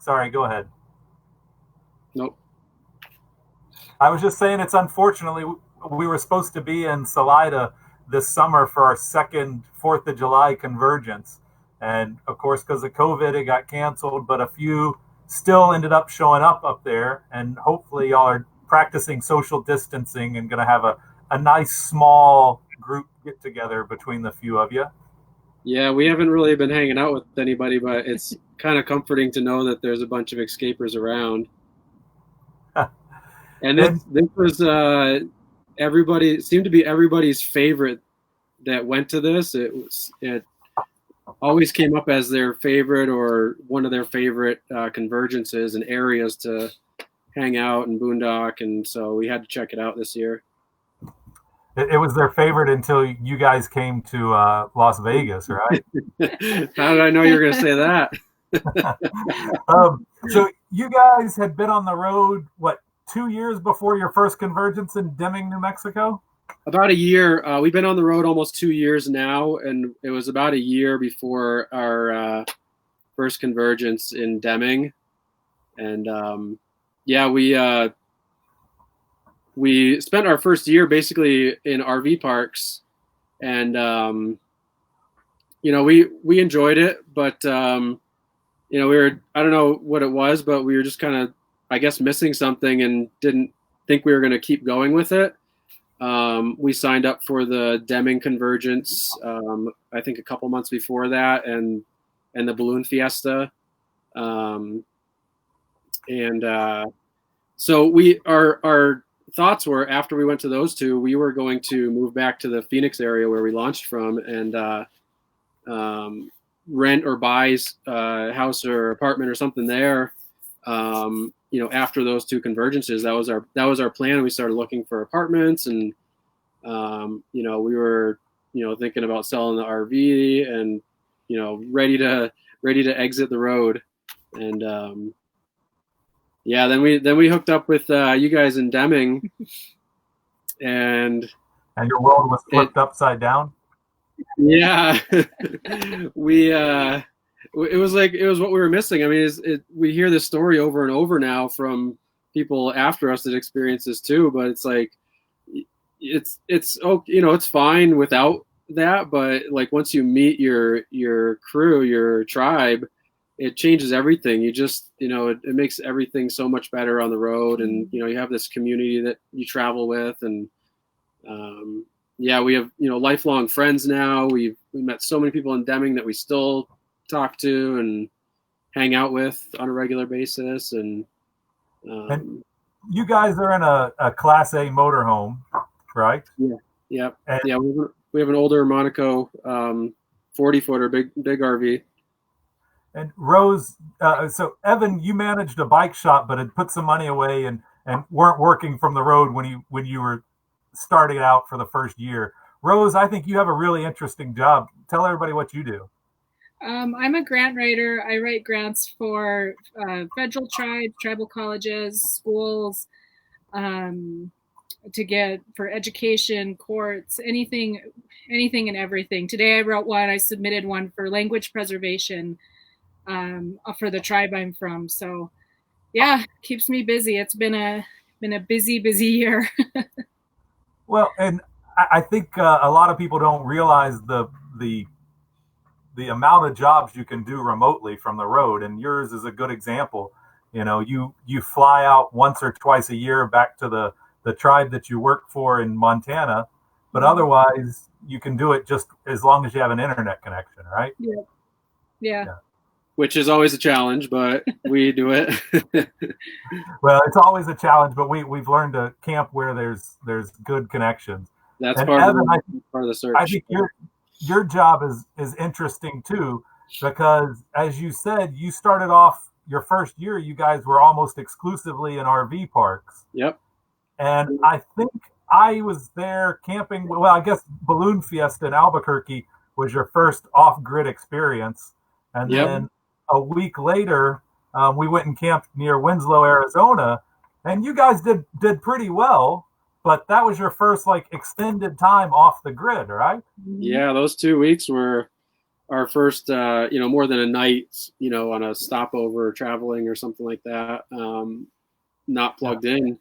Sorry, go ahead. Nope. I was just saying it's unfortunately we were supposed to be in Salida this summer for our second 4th of July Convergence. And of course, because of COVID, it got canceled, but a few still ended up showing up there. And hopefully y'all are practicing social distancing and going to have a nice small group get together between the few of you. Yeah, we haven't really been hanging out with anybody, but it's kind of comforting to know that there's a bunch of Xscapers around. And this was everybody, it seemed to be everybody's favorite that went to this. It always came up as their favorite or one of their favorite convergences and areas to hang out and boondock, and so we had to check it out this year. It was their favorite until you guys came to Las Vegas, right? How did I know you were going to say that? So you guys had been on the road, what, 2 years before your first Convergence in Deming, New Mexico? About a year. We've been on the road almost 2 years now, and it was about a year before our first Convergence in Deming. And we spent our first year basically in RV parks, and we enjoyed it, but we were, I don't know what it was, but we were just kind of, I guess, missing something and didn't think we were going to keep going with it. We signed up for the Deming Convergence, I think a couple months before that, and the Balloon Fiesta. So our thoughts were, after we went to those two, we were going to move back to the Phoenix area where we launched from and rent or buy a house or apartment or something there. After those two Convergences, that was our plan. We started looking for apartments, and we were thinking about selling the RV and ready to exit the road. And then we hooked up with you guys in Deming, and your world was flipped upside down. Yeah, it was what we were missing. I mean, we hear this story over and over now from people after us that experience this too, but it's like it's it's fine without that, but like once you meet your crew, your tribe, it changes everything. You just it makes everything so much better on the road, and you have this community that you travel with, and we have lifelong friends now. We met so many people in Deming that we still talk to and hang out with on a regular basis. And you guys are in a Class A motorhome, right? Yeah. We have an older Monaco 40-footer, big RV. And Rose, so Evan, you managed a bike shop, but had put some money away and weren't working from the road when you were starting out for the first year. Rose, I think you have a really interesting job. Tell everybody what you do. I'm a grant writer. I write grants for federal tribes, tribal colleges, schools, to get for education, courts, anything and everything. Today I wrote one. I submitted one for language preservation for the tribe I'm from. So yeah, keeps me busy. It's been a busy year. Well, and I think a lot of people don't realize the amount of jobs you can do remotely from the road, and yours is a good example. You fly out once or twice a year back to the tribe that you work for in Montana, but otherwise you can do it just as long as you have an internet connection, right? Yeah. Which is always a challenge, but we do it. Well, it's always a challenge, but we've learned to camp where there's good connections. That's part of the search. I think your job is interesting too, because as you said, you started off your first year, you guys were almost exclusively in RV parks. Yep. And I think I was there camping. Well, I guess Balloon Fiesta in Albuquerque was your first off-grid experience. And then a week later, we went and camped near Winslow, Arizona, and you guys did pretty well. But that was your first like extended time off the grid, right? Yeah, those 2 weeks were our first, more than a night, on a stopover traveling or something like that. Not plugged in.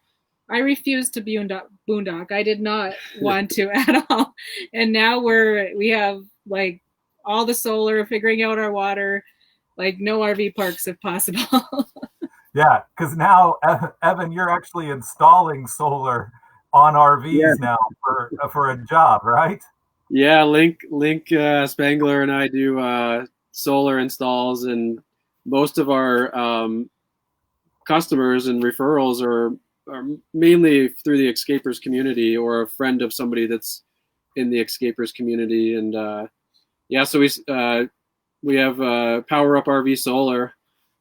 I refused to boondock. I did not want to at all. And now we have like all the solar, figuring out our water, like no RV parks if possible. Yeah, because now, Evan, you're actually installing solar on RVs now for a job, right? Yeah, Link Spangler and I do solar installs, and most of our customers and referrals are mainly through the Xscapers community or a friend of somebody that's in the Xscapers community. And so we have Power Up RV Solar,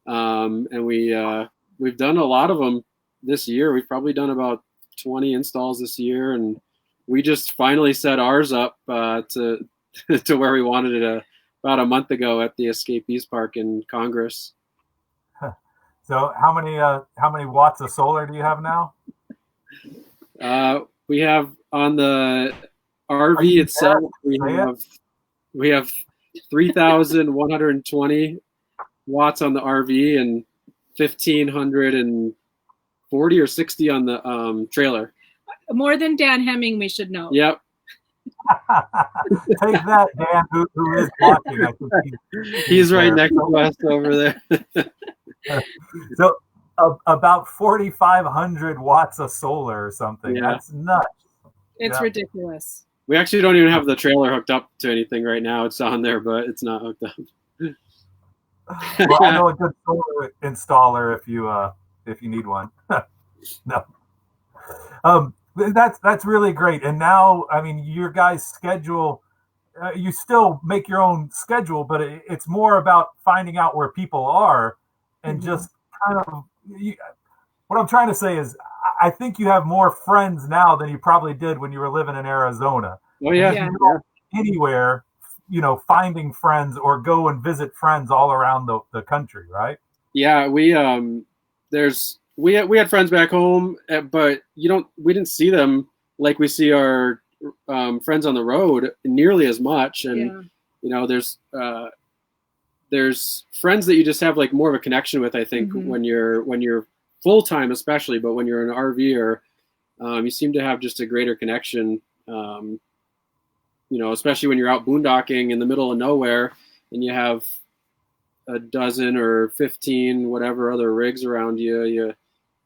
and we've done a lot of them this year. We've probably done about 20 installs this year, and we just finally set ours up to where we wanted it about a month ago at the Escapees Park in Congress. So how many watts of solar do you have now? We have on the RV itself, we have 3,120 watts on the RV and 1,540 or 60 on the trailer. More than Dan Hemming, we should know. Yep. Take that, Dan, who is watching. I think he's right next to us over there. So about 4,500 watts of solar or something. Yeah. That's nuts. It's ridiculous. We actually don't even have the trailer hooked up to anything right now. It's on there, but it's not hooked up. Well, I know a good solar installer if you need one. No. That's really great. And now, I mean, your guys' schedule, you still make your own schedule, but it's more about finding out where people are and just kind of, what I'm trying to say is, I think you have more friends now than you probably did when you were living in Arizona. Oh, yeah. You go anywhere, finding friends or go and visit friends all around the country, right? Yeah, we had friends back home, but we didn't see them like we see our friends on the road nearly as much. And there's friends that you just have like more of a connection with, I think, when you're full time, especially, but when you're an RVer, you seem to have just a greater connection. Especially when you're out boondocking in the middle of nowhere and you have a dozen or 15 whatever other rigs around you, you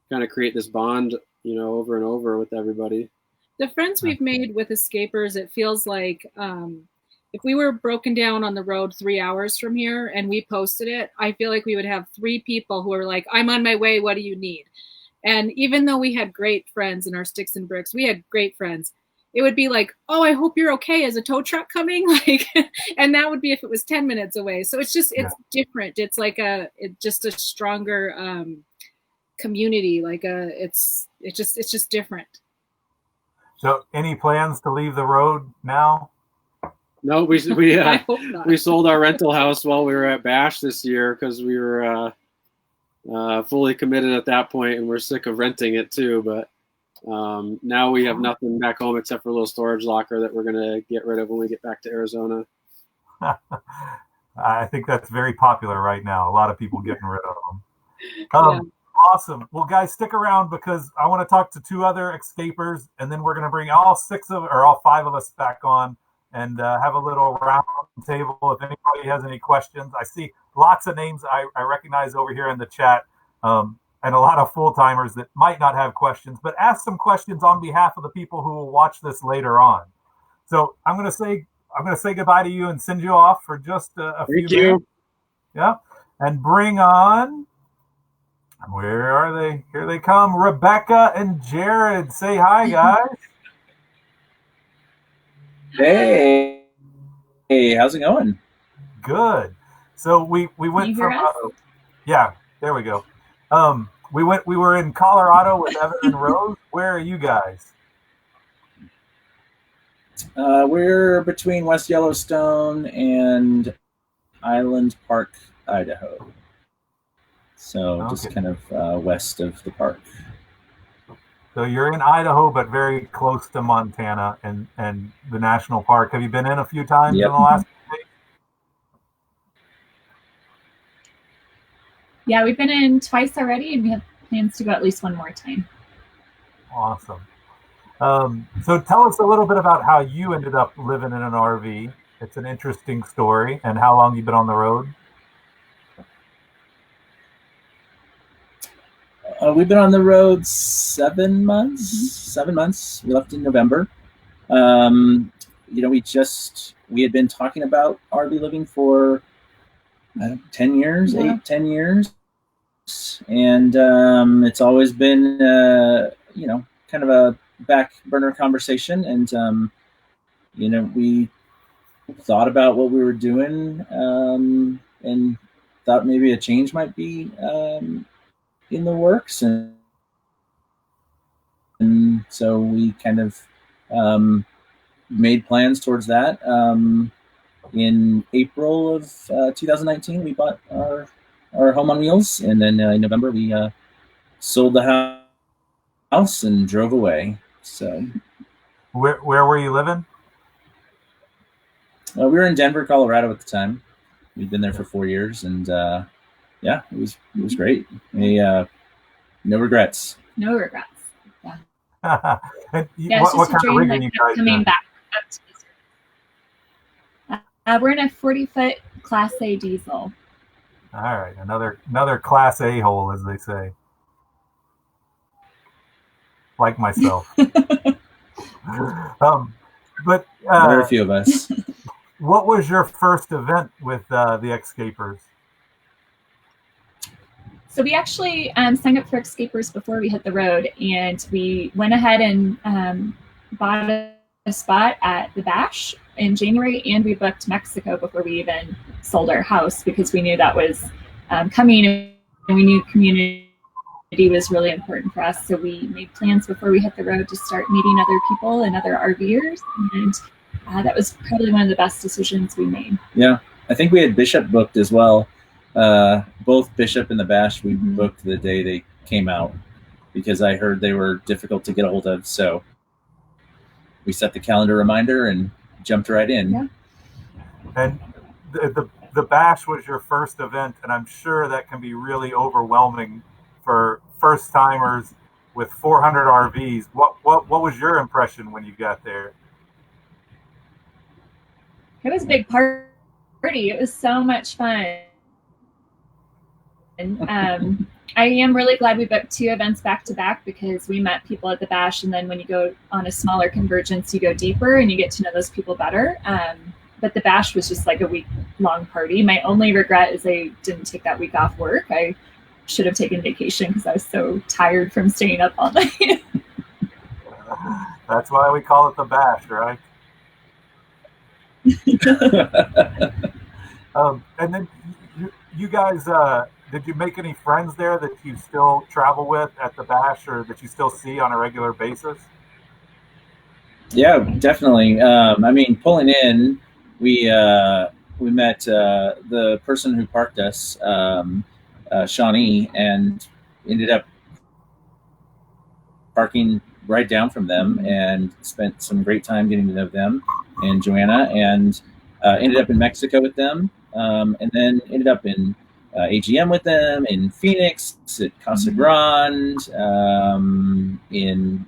kind of create this bond, over and over with everybody. The friends we've made with Xscapers, it feels like if we were broken down on the road 3 hours from here and we posted it, I feel like we would have 3 people who are like, I'm on my way, what do you need? And even though we had great friends in our Sticks and Bricks, we had great friends. It would be like, oh, I hope you're okay. Is a tow truck coming? And that would be if it was 10 minutes away. So it's different. It's like just a stronger community. It's just different. So any plans to leave the road now? No, we I hope not. We sold our rental house while we were at Bash this year because we were fully committed at that point, and we're sick of renting it too. But now we have nothing back home except for a little storage locker that we're going to get rid of when we get back to Arizona. I think that's very popular right now. A lot of people getting rid of them. Awesome. Well, guys, stick around because I want to talk to 2 other Xscapers, and then we're going to bring all 5 of us back on and have a little round table. If anybody has any questions, I see lots of names I recognize over here in the chat. And a lot of full-timers that might not have questions, but ask some questions on behalf of the people who will watch this later on. So I'm going to say goodbye to you and send you off for just a few minutes. Thank you. Yeah. And bring on, where are they? Here they come. Rebecca and Jared. Say hi, guys. Hey, how's it going? Good. So we went from yeah, there we go. We were in Colorado with Evan and Rose. Where are you guys? We're between West Yellowstone and Island Park, Idaho. So just kind of west of the park. So you're in Idaho, but very close to Montana and the national park. Have you been in a few times in the last few days? Yeah, we've been in twice already, and we have plans to go at least one more time. Awesome. So tell us a little bit about how you ended up living in an RV. It's an interesting story, and how long you've been on the road. We've been on the road 7 months. 7 months. We left in November. We had been talking about RV living for 10 years, 10 years. And it's always been, kind of a back burner conversation. And, we thought about what we were doing and thought maybe a change might be in the works. And so we kind of made plans towards that. In April of 2019, we bought our home on wheels, and then in November we sold the house and drove away. So, where were you living? We were in Denver, Colorado at the time. We'd been there for 4 years, and it was great. No regrets. No regrets. Yeah. What kind of rig are you guys coming back up to this. We're in a 40-foot Class A diesel. All right, another Class A hole, as they say. Like myself. But there are a few of us. What was your first event with the Xscapers? So we actually signed up for Xscapers before we hit the road, and we went ahead and bought a spot at the Bash in January, and we booked Mexico before we even sold our house, because we knew that was coming, and we knew community was really important for us. So we made plans before we hit the road to start meeting other people and other RVers, and that was probably one of the best decisions we made. Yeah, I think we had Bishop booked as well. Both Bishop and the Bash we booked the day they came out, because I heard they were difficult to get a hold of. So we set the calendar reminder and jumped right in. Yeah. And the Bash was your first event, and I'm sure that can be really overwhelming for first timers with 400 RVs. What was your impression when you got there? It was a big party. It was so much fun. And I am really glad we booked 2 events back to back, because we met people at the Bash, and then when you go on a smaller Convergence, you go deeper and you get to know those people better. But the Bash was just like a week-long party. My only regret is I didn't take that week off work. I should have taken vacation because I was so tired from staying up all night. That's why we call it the Bash, right? And then you guys, did you make any friends there that you still travel with at the Bash, or that you still see on a regular basis? Yeah, definitely. Pulling in, we met the person who parked us, Shawnee, and ended up parking right down from them, and spent some great time getting to know them and Joanna, and ended up in Mexico with them, and then ended up in AGM with them, in Phoenix, at Casa Grande, in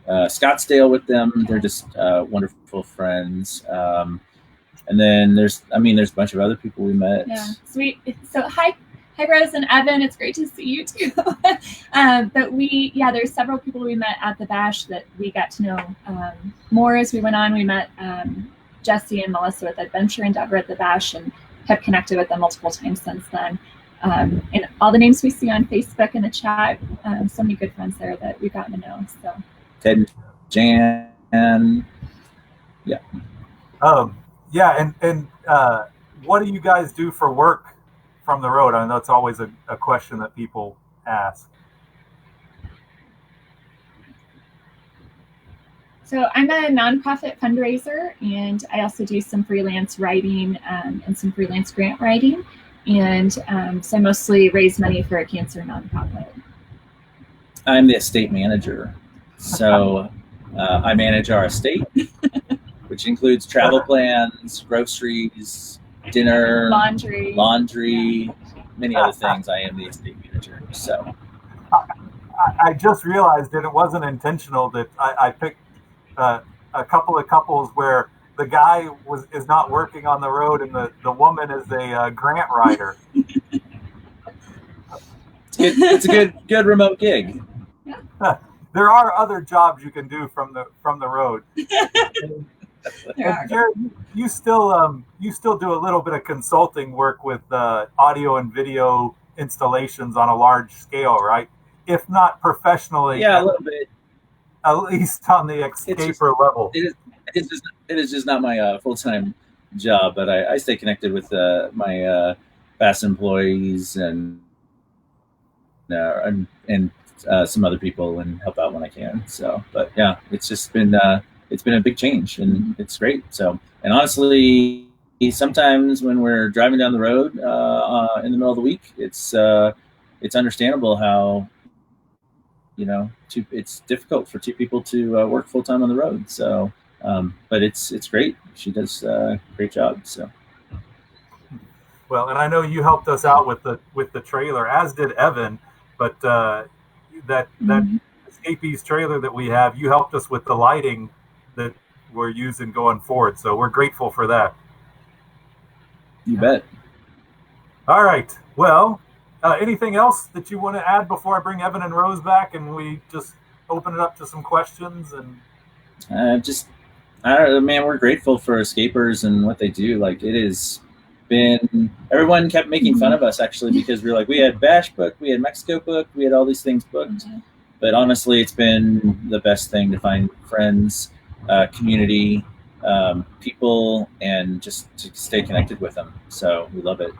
Scottsdale with them. They're just wonderful friends. And then there's a bunch of other people we met. Yeah, sweet. So hi Rose and Evan. It's great to see you too. But there's several people we met at the Bash that we got to know more as we went on. We met Jesse and Melissa with Adventure Endeavor at the Bash, and have connected with them multiple times since then. And all the names we see on Facebook in the chat, so many good friends there that we've gotten to know. So Ted and Jan. Yeah. And what do you guys do for work from the road? I know it's always a question that people ask. So I'm a nonprofit fundraiser, and I also do some freelance writing and some freelance grant writing. And so I mostly raise money for a cancer nonprofit. I'm the estate manager. So I manage our estate, which includes travel plans, groceries, dinner, laundry, many other things. I am the estate manager. So I just realized that it wasn't intentional that I picked a couple of couples where the guy is not working on the road and the woman is a grant writer. It's a good remote gig. There are other jobs you can do from the road. Jared, you still do a little bit of consulting work with audio and video installations on a large scale, right? If not professionally, yeah, a little bit. At least on the Xscaper level. It is just not my full-time job, but I stay connected with my past employees and some other people and help out when I can. So, but yeah, it's just been a big change and it's great. So, and honestly, sometimes when we're driving down the road in the middle of the week, it's understandable how, it's difficult for two people to work full time on the road. So, but it's great. She does a great job. So. Well, and I know you helped us out with the trailer, as did Evan. But that Xscapers trailer that we have, you helped us with the lighting that we're using going forward. So we're grateful for that. You bet. All right. Well, anything else that you want to add before I bring Evan and Rose back and we just open it up to some questions? And I don't know, man, we're grateful for Xscapers and what they do. Like, it has been, everyone kept making fun of us actually, because we had Bash booked, we had Mexico booked, we had all these things booked. But honestly, it's been the best thing to find friends, community, people, and just to stay connected with them. So we love it.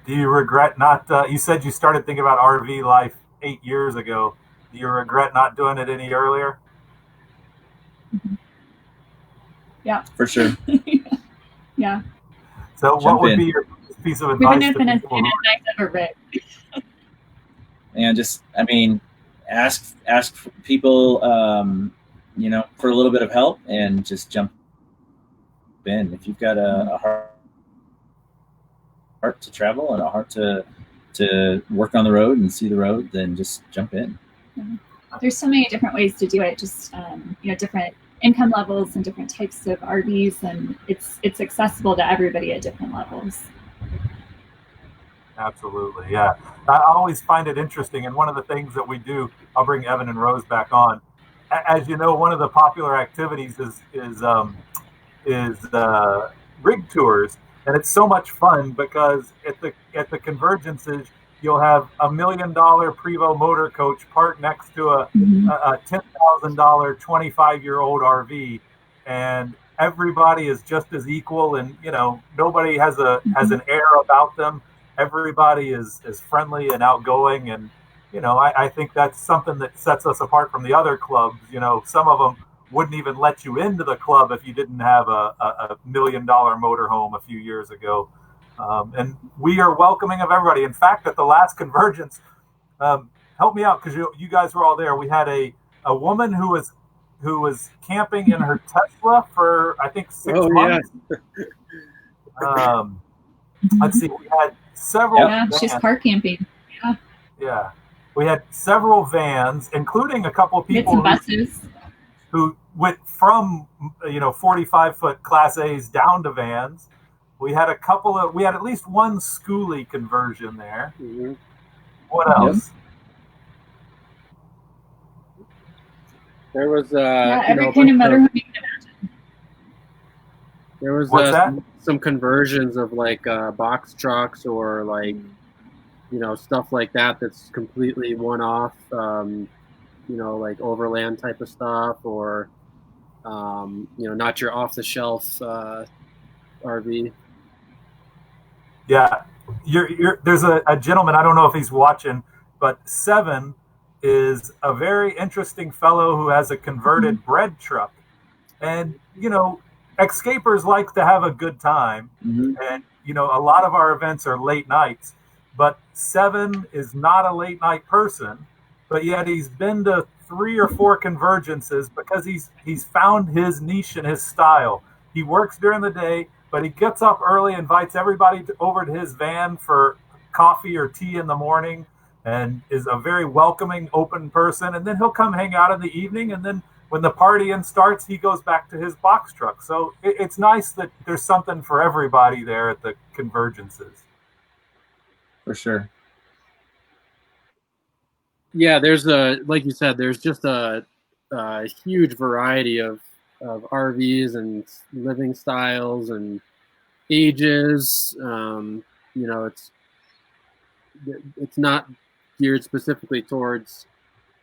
Do you regret not, you said you started thinking about RV life 8 years ago. Do you regret not doing it any earlier? Yeah. For sure. Yeah. So what would be your piece of advice? We've been as nice ever, Rick. And just, ask people, for a little bit of help and just jump in. If you've got a heart to travel and a heart to work on the road and see the road, then just jump in. There's so many different ways to do it. Just different income levels and different types of RVs, and it's accessible to everybody at different levels. Absolutely, yeah. I always find it interesting, and one of the things that we do, I'll bring Evan and Rose back on. As you know, one of the popular activities is rig tours, and it's so much fun because at the Convergences, you'll have $1 million Prevost motor coach parked next to a $10,000 25-year-old RV, and everybody is just as equal, and nobody has an air about them. Everybody is friendly and outgoing, and I think that's something that sets us apart from the other clubs. Some of them wouldn't even let you into the club if you didn't have a $1 million motorhome a few years ago. And we are welcoming of everybody. In fact, at the last Convergence, help me out because you guys were all there. We had a woman who was camping in her Tesla for I think 6 months. Yeah. Let's see. We had several. Yeah, she's car camping. Yeah. Yeah, we had several vans, including a couple of people who went from 45-foot Class A's down to vans. We had at least one schoolie conversion there. Mm-hmm. What else? There was every kind of motorhome you can imagine. There was some conversions of box trucks or stuff like that that's completely one-off, like overland type of stuff, or not your off-the-shelf RV. Yeah, there's a gentleman, I don't know if he's watching, but Seven is a very interesting fellow who has a converted bread truck. And, Xscapers like to have a good time. And, a lot of our events are late nights. But Seven is not a late night person, but yet he's been to 3 or 4 convergences because he's found his niche and his style. He works during the day, but he gets up early, invites everybody over to his van for coffee or tea in the morning, and is a very welcoming, open person. And then he'll come hang out in the evening, and then when the partying starts, he goes back to his box truck. So it's nice that there's something for everybody there at the convergences. For sure. Yeah, there's like you said, there's just a huge variety of RVs and living styles and ages. It's not geared specifically towards,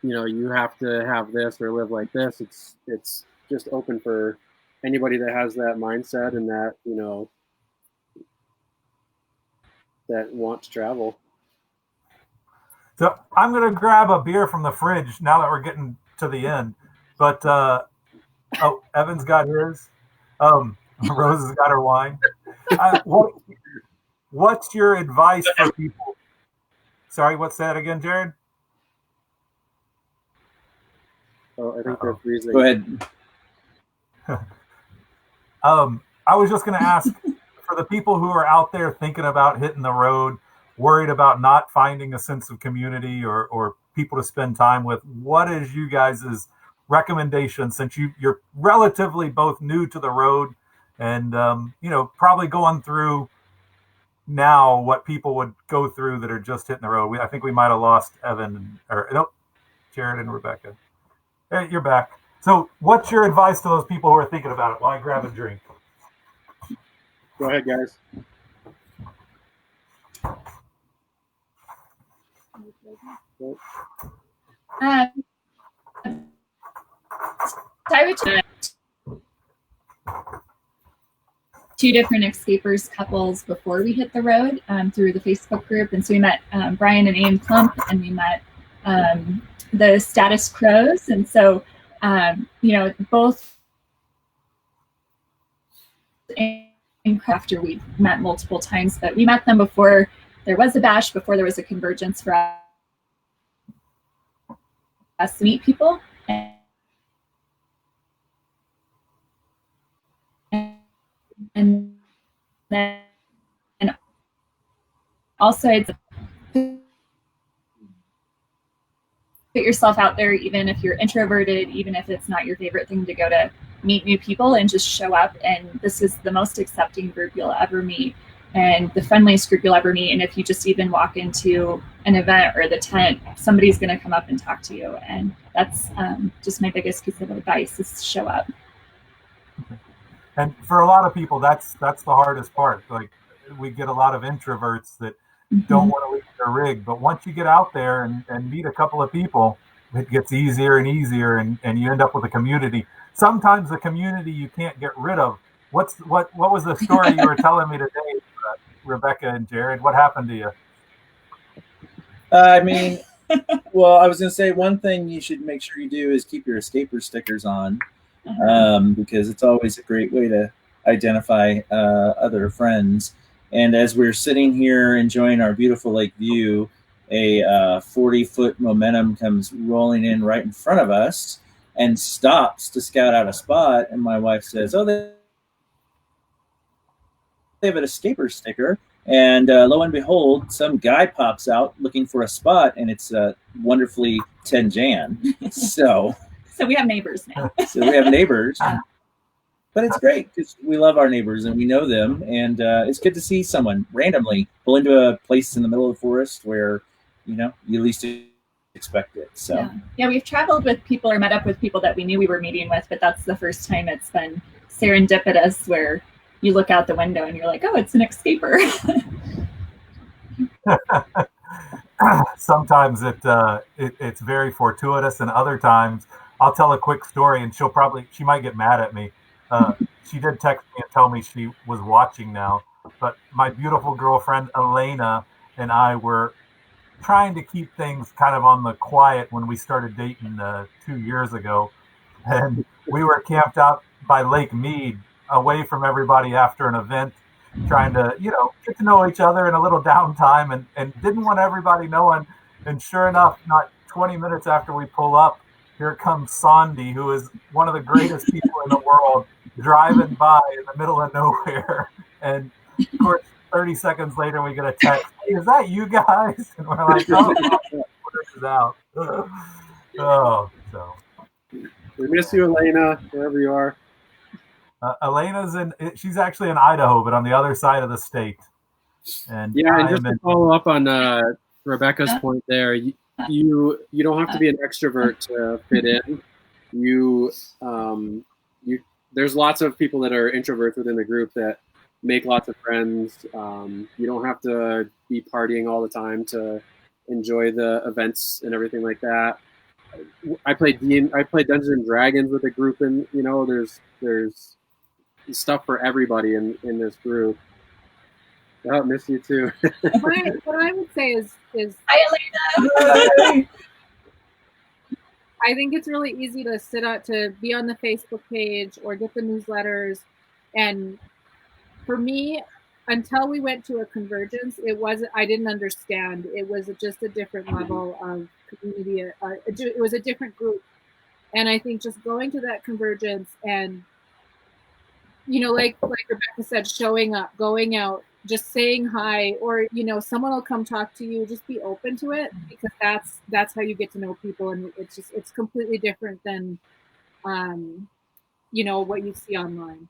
you have to have this or live like this. It's just open for anybody that has that mindset and that, that want to travel. So I'm going to grab a beer from the fridge now that we're getting to the end. But, Evan's got his. Rose has got her wine. What's your advice for people? Sorry, what's that again, Jared? Oh, I think they're freezing. Go ahead. I was just going to ask, for the people who are out there thinking about hitting the road, worried about not finding a sense of community or people to spend time with, what is you guys' recommendation, since you're relatively both new to the road and probably going through now what people would go through that are just hitting the road? I think we might have lost Evan Jared and Rebecca. Hey, you're back. So what's your advice to those people who are thinking about it while I grab a drink? Go ahead, guys. I would two different Xscapers couples before we hit the road through the Facebook group. And so we met Brian and Ann Plump, and we met the Status Crows. And so, both after we met multiple times, but we met them before there was a bash, before there was a convergence for us to meet people. And then also it's put yourself out there, even if you're introverted, even if it's not your favorite thing to go to meet new people, and just show up. And this is the most accepting group you'll ever meet and the friendliest group you'll ever meet. And if you just even walk into an event or the tent, somebody's going to come up and talk to you. And that's just my biggest piece of advice, is to show up. And for a lot of people, that's the hardest part. Like, we get a lot of introverts that don't want to leave their rig. But once you get out there and meet a couple of people, it gets easier and easier, and you end up with a community. Sometimes the community you can't get rid of. What was the story you were telling me today, Rebecca and Jared? What happened to you? I mean, well, I was going to say, one thing you should make sure you do is keep your Xscaper stickers on, because it's always a great way to identify other friends. And as we're sitting here enjoying our beautiful lake view, a 40-foot momentum comes rolling in right in front of us and stops to scout out a spot. And my wife says, "Oh, they have an Xscaper sticker." And lo and behold, some guy pops out looking for a spot, and it's wonderfully 10 Jan. So we have neighbors now. So we have neighbors. But it's great because we love our neighbors and we know them. And it's good to see someone randomly pull into a place in the middle of the forest where, you least expect it. So yeah, we've traveled with people or met up with people that we knew we were meeting with, but that's the first time it's been serendipitous, where you look out the window and you're like, oh, it's an Xscaper. Sometimes it's very fortuitous, and other times I'll tell a quick story and she might get mad at me. She did text me and tell me she was watching now, but my beautiful girlfriend Elena and I were trying to keep things kind of on the quiet when we started dating 2 years ago. And we were camped out by Lake Mead, away from everybody after an event, trying to, get to know each other in a little downtime, and didn't want everybody knowing. And sure enough, not 20 minutes after we pull up, here comes Sandy, who is one of the greatest people in the world, driving by in the middle of nowhere. And of course, 30 seconds later, we get a text, "Hey, is that you guys?" And we're like, "Oh, this is out." Oh, so. We miss you, Elena, wherever you are. Elena's she's actually in Idaho, but on the other side of the state. And yeah, and just to follow up on Rebecca's point there, you don't have to be an extrovert to fit in. There's lots of people that are introverts within the group that make lots of friends. You don't have to be partying all the time to enjoy the events and everything like that. I played Dungeons and Dragons with a group, and there's stuff for everybody in this group. Oh, miss you too. What I would say is Hi, Elena. I think it's really easy to to be on the Facebook page or get the newsletters, and for me, until we went to a Convergence, I didn't understand. It was just a different level of community. It was a different group, and I think just going to that Convergence and like Rebecca said, showing up, going out, just saying hi, or someone will come talk to you. Just be open to it, because that's how you get to know people, and it's completely different than what you see online.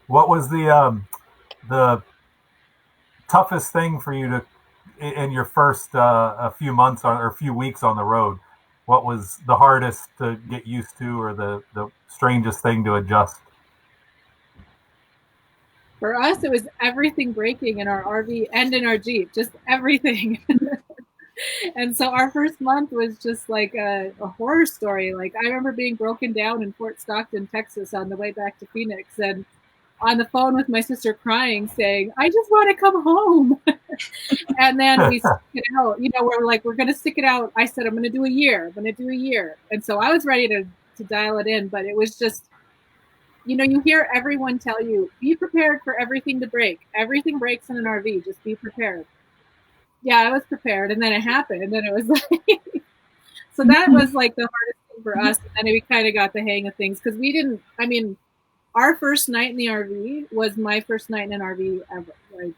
What was the toughest thing for you in your first a few months or a few weeks on the road? What was the hardest to get used to, or the strangest thing to adjust? For us, it was everything breaking in our RV and in our Jeep, just everything. And so our first month was just like a horror story. Like, I remember being broken down in Fort Stockton, Texas on the way back to Phoenix, and on the phone with my sister crying, saying, "I just want to come home." And then we stick it out. We're like, we're going to stick it out. I said, I'm going to do a year. I'm going to do a year. And so I was ready to dial it in, but it was just, you hear everyone tell you, be prepared for everything to break. Everything breaks in an RV. Just be prepared. Yeah, I was prepared. And then it happened. And then it was like, so that was like the hardest thing for us. And then we kind of got the hang of things, because our first night in the RV was my first night in an RV ever. Like,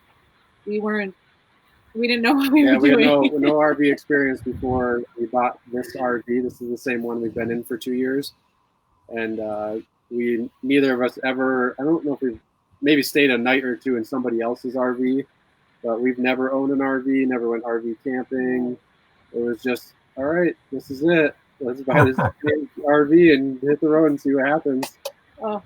we didn't know what we were doing. We had no RV experience before we bought this RV. This is the same one we've been in for 2 years. And neither of us ever, I don't know if we've maybe stayed a night or two in somebody else's RV, but we've never owned an RV, never went RV camping. It was just, all right, this is it. Let's buy this RV and hit the road and see what happens. Oh.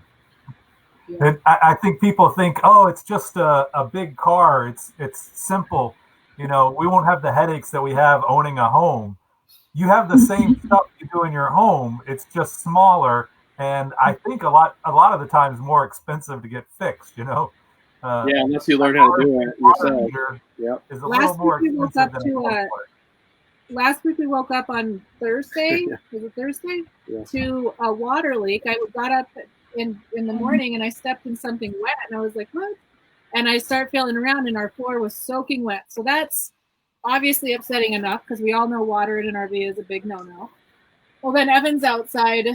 Yeah. And I think people think, oh, it's just a big car. It's simple. We won't have the headaches that we have owning a home. You have the same stuff you do in your home. It's just smaller, and I think a lot of the times more expensive to get fixed. Yeah, unless you learn how to do it yourself. Yep. Is a little more expensive than last week we woke up on Thursday. Was it Thursday? Yeah. To a water leak. I got up in the morning and I stepped in something wet, and I was like, what? And I start feeling around, and our floor was soaking wet. So that's obviously upsetting enough, because we all know water in an RV is a big no-no. Well, then Evan's outside,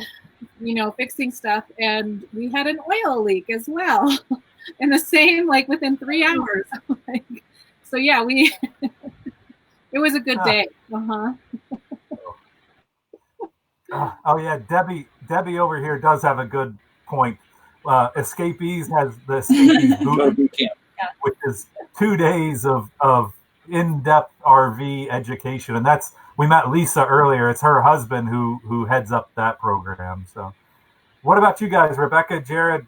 fixing stuff, and we had an oil leak as well. In the same, within 3 hours. So yeah, it was a good day. Oh yeah, Debbie over here does have a good point. Xscapers has the Xscapers boot camp, which is 2 days of in-depth RV education, and we met Lisa earlier. It's her husband who heads up that program. So, what about you guys, Rebecca, Jared?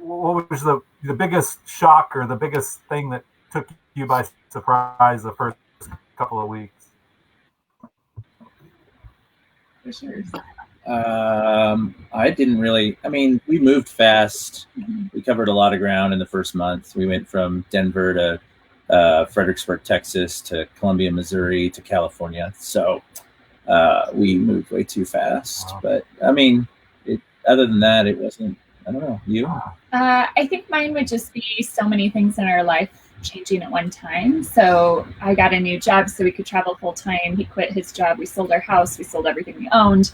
What was the biggest shock or the biggest thing that took you by surprise the first couple of weeks? For sure. I didn't really. We moved fast. We covered a lot of ground in the first month. We went from Denver to Fredericksburg, Texas, to Columbia, Missouri, to California. So we moved way too fast. Wow. But I mean, other than that, it wasn't. I don't know. You? I think mine would just be so many things in our life changing at one time. So I got a new job so we could travel full time. He quit his job. We sold our house. We sold everything we owned.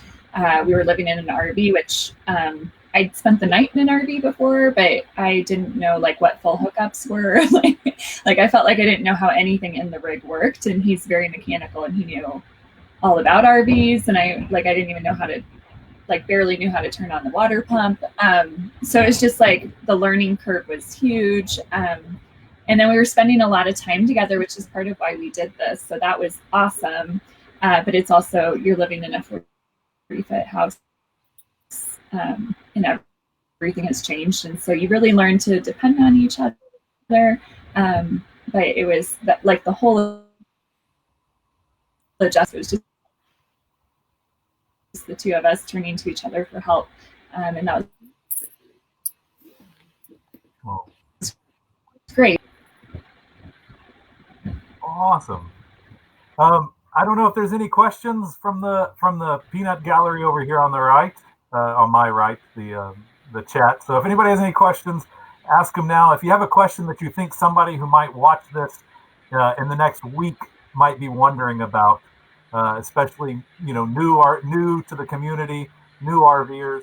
We were living in an RV, which I'd spent the night in an RV before, but I didn't know like what full hookups were. like I felt like I didn't know how anything in the rig worked. And he's very mechanical, and he knew all about RVs. And I didn't even know how to, barely knew how to turn on the water pump. So it's just like the learning curve was huge. And then we were spending a lot of time together, which is part of why we did this. So that was awesome. But it's also, you're living in a 40-foot house, and everything has changed. And so you really learn to depend on each other. But it was the whole adjustment was just the two of us turning to each other for help. And that was great. Awesome. I don't know if there's any questions from the peanut gallery over here on the right, on my right, the chat. So if anybody has any questions, ask them now. If you have a question that you think somebody who might watch this in the next week might be wondering about, especially new to the community, new RVers.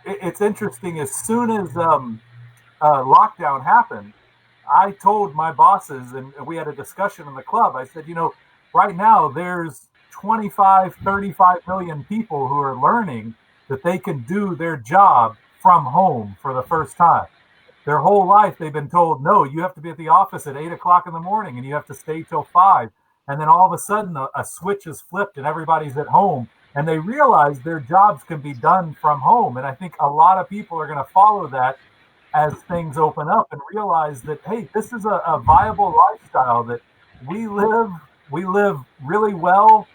It's interesting. As soon as lockdown happened, I told my bosses, and we had a discussion in the club. I said, right now there's 25, 35 million people who are learning that they can do their job from home for the first time. Their whole life they've been told, no, you have to be at the office at 8 o'clock in the morning and you have to stay till 5. And then all of a sudden a switch is flipped and everybody's at home, and they realize their jobs can be done from home. And I think a lot of people are going to follow that as things open up and realize that, hey, this is a viable lifestyle that we live really well.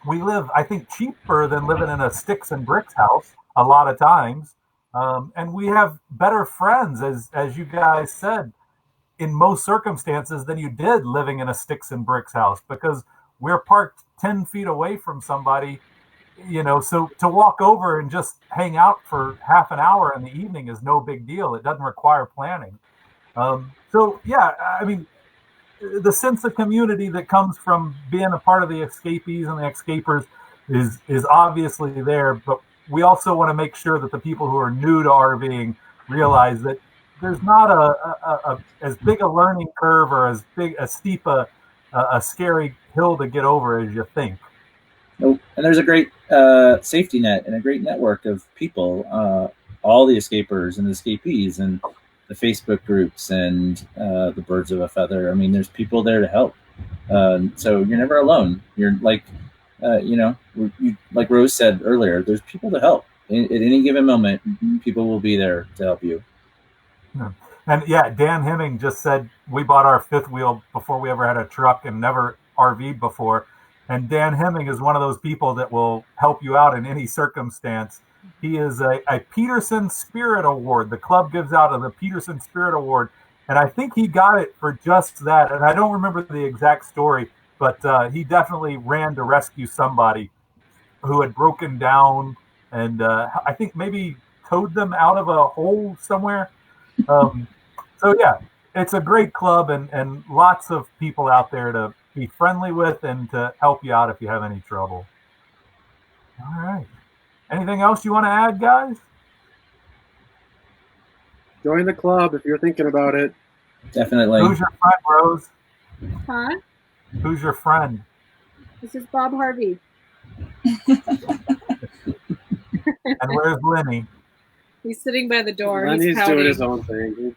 We live, I think, cheaper than living in a sticks and bricks house a lot of times. And we have better friends, as you guys said, in most circumstances than you did living in a sticks and bricks house, because we're parked 10 feet away from somebody. So to walk over and just hang out for half an hour in the evening is no big deal. It doesn't require planning. So yeah, I mean, the sense of community that comes from being a part of the Escapees and the Xscapers is obviously there, but we also want to make sure that the people who are new to RVing realize that there's not a as big a learning curve or as steep a scary hill to get over as you think. Nope. And there's a great safety net and a great network of people, all the escapers and the escapees and the Facebook groups and the birds of a feather. I mean, there's people there to help. So you're never alone. You're like, like Rose said earlier, there's people to help. At any given moment, people will be there to help you. Yeah. And yeah, Dan Hemming just said we bought our fifth wheel before we ever had a truck and never RV'd before. And Dan Hemming is one of those people that will help you out in any circumstance. He is a Peterson Spirit Award. The club gives out the Peterson Spirit Award. And I think he got it for just that. And I don't remember the exact story, but he definitely ran to rescue somebody who had broken down and I think maybe towed them out of a hole somewhere. So yeah, it's a great club and lots of people out there to be friendly with and to help you out if you have any trouble. All right. Anything else you want to add, guys? Join the club if you're thinking about it. Definitely. Who's your friend, Rose? Huh? Who's your friend? This is Bob Harvey. And where's Lenny? He's sitting by the door. Lenny's He's doing his own thing.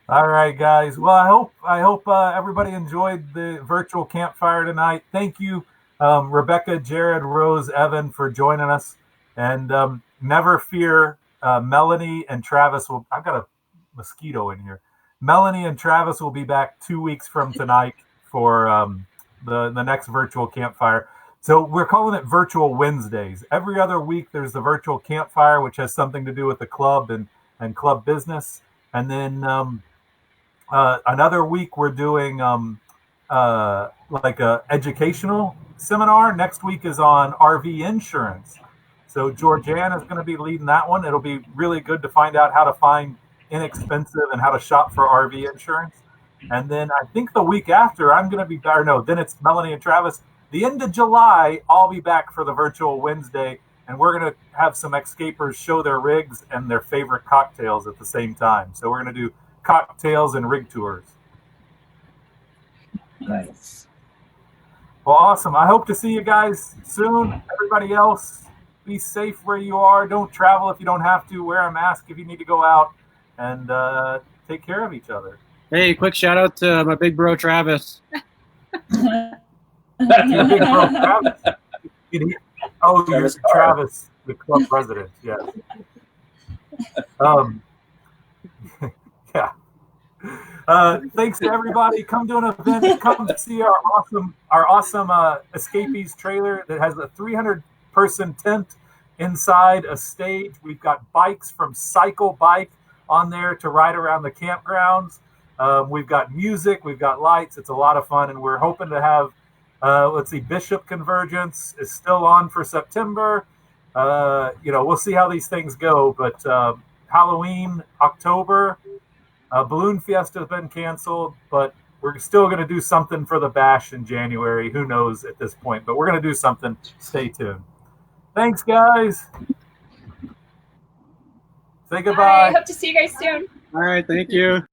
All right, guys. Well, I hope everybody enjoyed the virtual campfire tonight. Thank you, Rebecca, Jared, Rose, Evan, for joining us. And never fear, Melanie and Travis will. I've got a mosquito in here. Melanie and Travis will be back 2 weeks from tonight for the next virtual campfire. So we're calling it Virtual Wednesdays. Every other week, there's the virtual campfire, which has something to do with the club and and club business. And then another week we're doing like a educational seminar. Next week is on RV insurance. So Georgianne is going to be leading that one. It'll be really good to find out how to find inexpensive and how to shop for RV insurance. And then I think the week after I'm going to be, or no, then it's Melanie and Travis. The end of July, I'll be back for the virtual Wednesday, and we're going to have some Xscapers show their rigs and their favorite cocktails at the same time. So we're going to do cocktails and rig tours. Nice. Well, awesome. I hope to see you guys soon. Everybody else, be safe where you are. Don't travel if you don't have to. Wear a mask if you need to go out, and take care of each other. Hey, quick shout out to my big bro Travis. Your big bro Travis. Oh, you're Travis, the club president. Yes. Yeah. Thanks to everybody. Come to an event. Come see our awesome Xscapers trailer that has a 300-person tent inside a stage. We've got bikes from Cycle Bike on there to ride around the campgrounds. We've got music. We've got lights. It's a lot of fun, and we're hoping to have. Let's see, Bishop Convergence is still on for September. We'll see how these things go. But Halloween, October. Balloon Fiesta has been canceled, but we're still going to do something for the bash in January. Who knows at this point, but we're going to do something. Stay tuned. Thanks, guys. Say goodbye. Bye. Hope to see you guys soon. All right, thank you.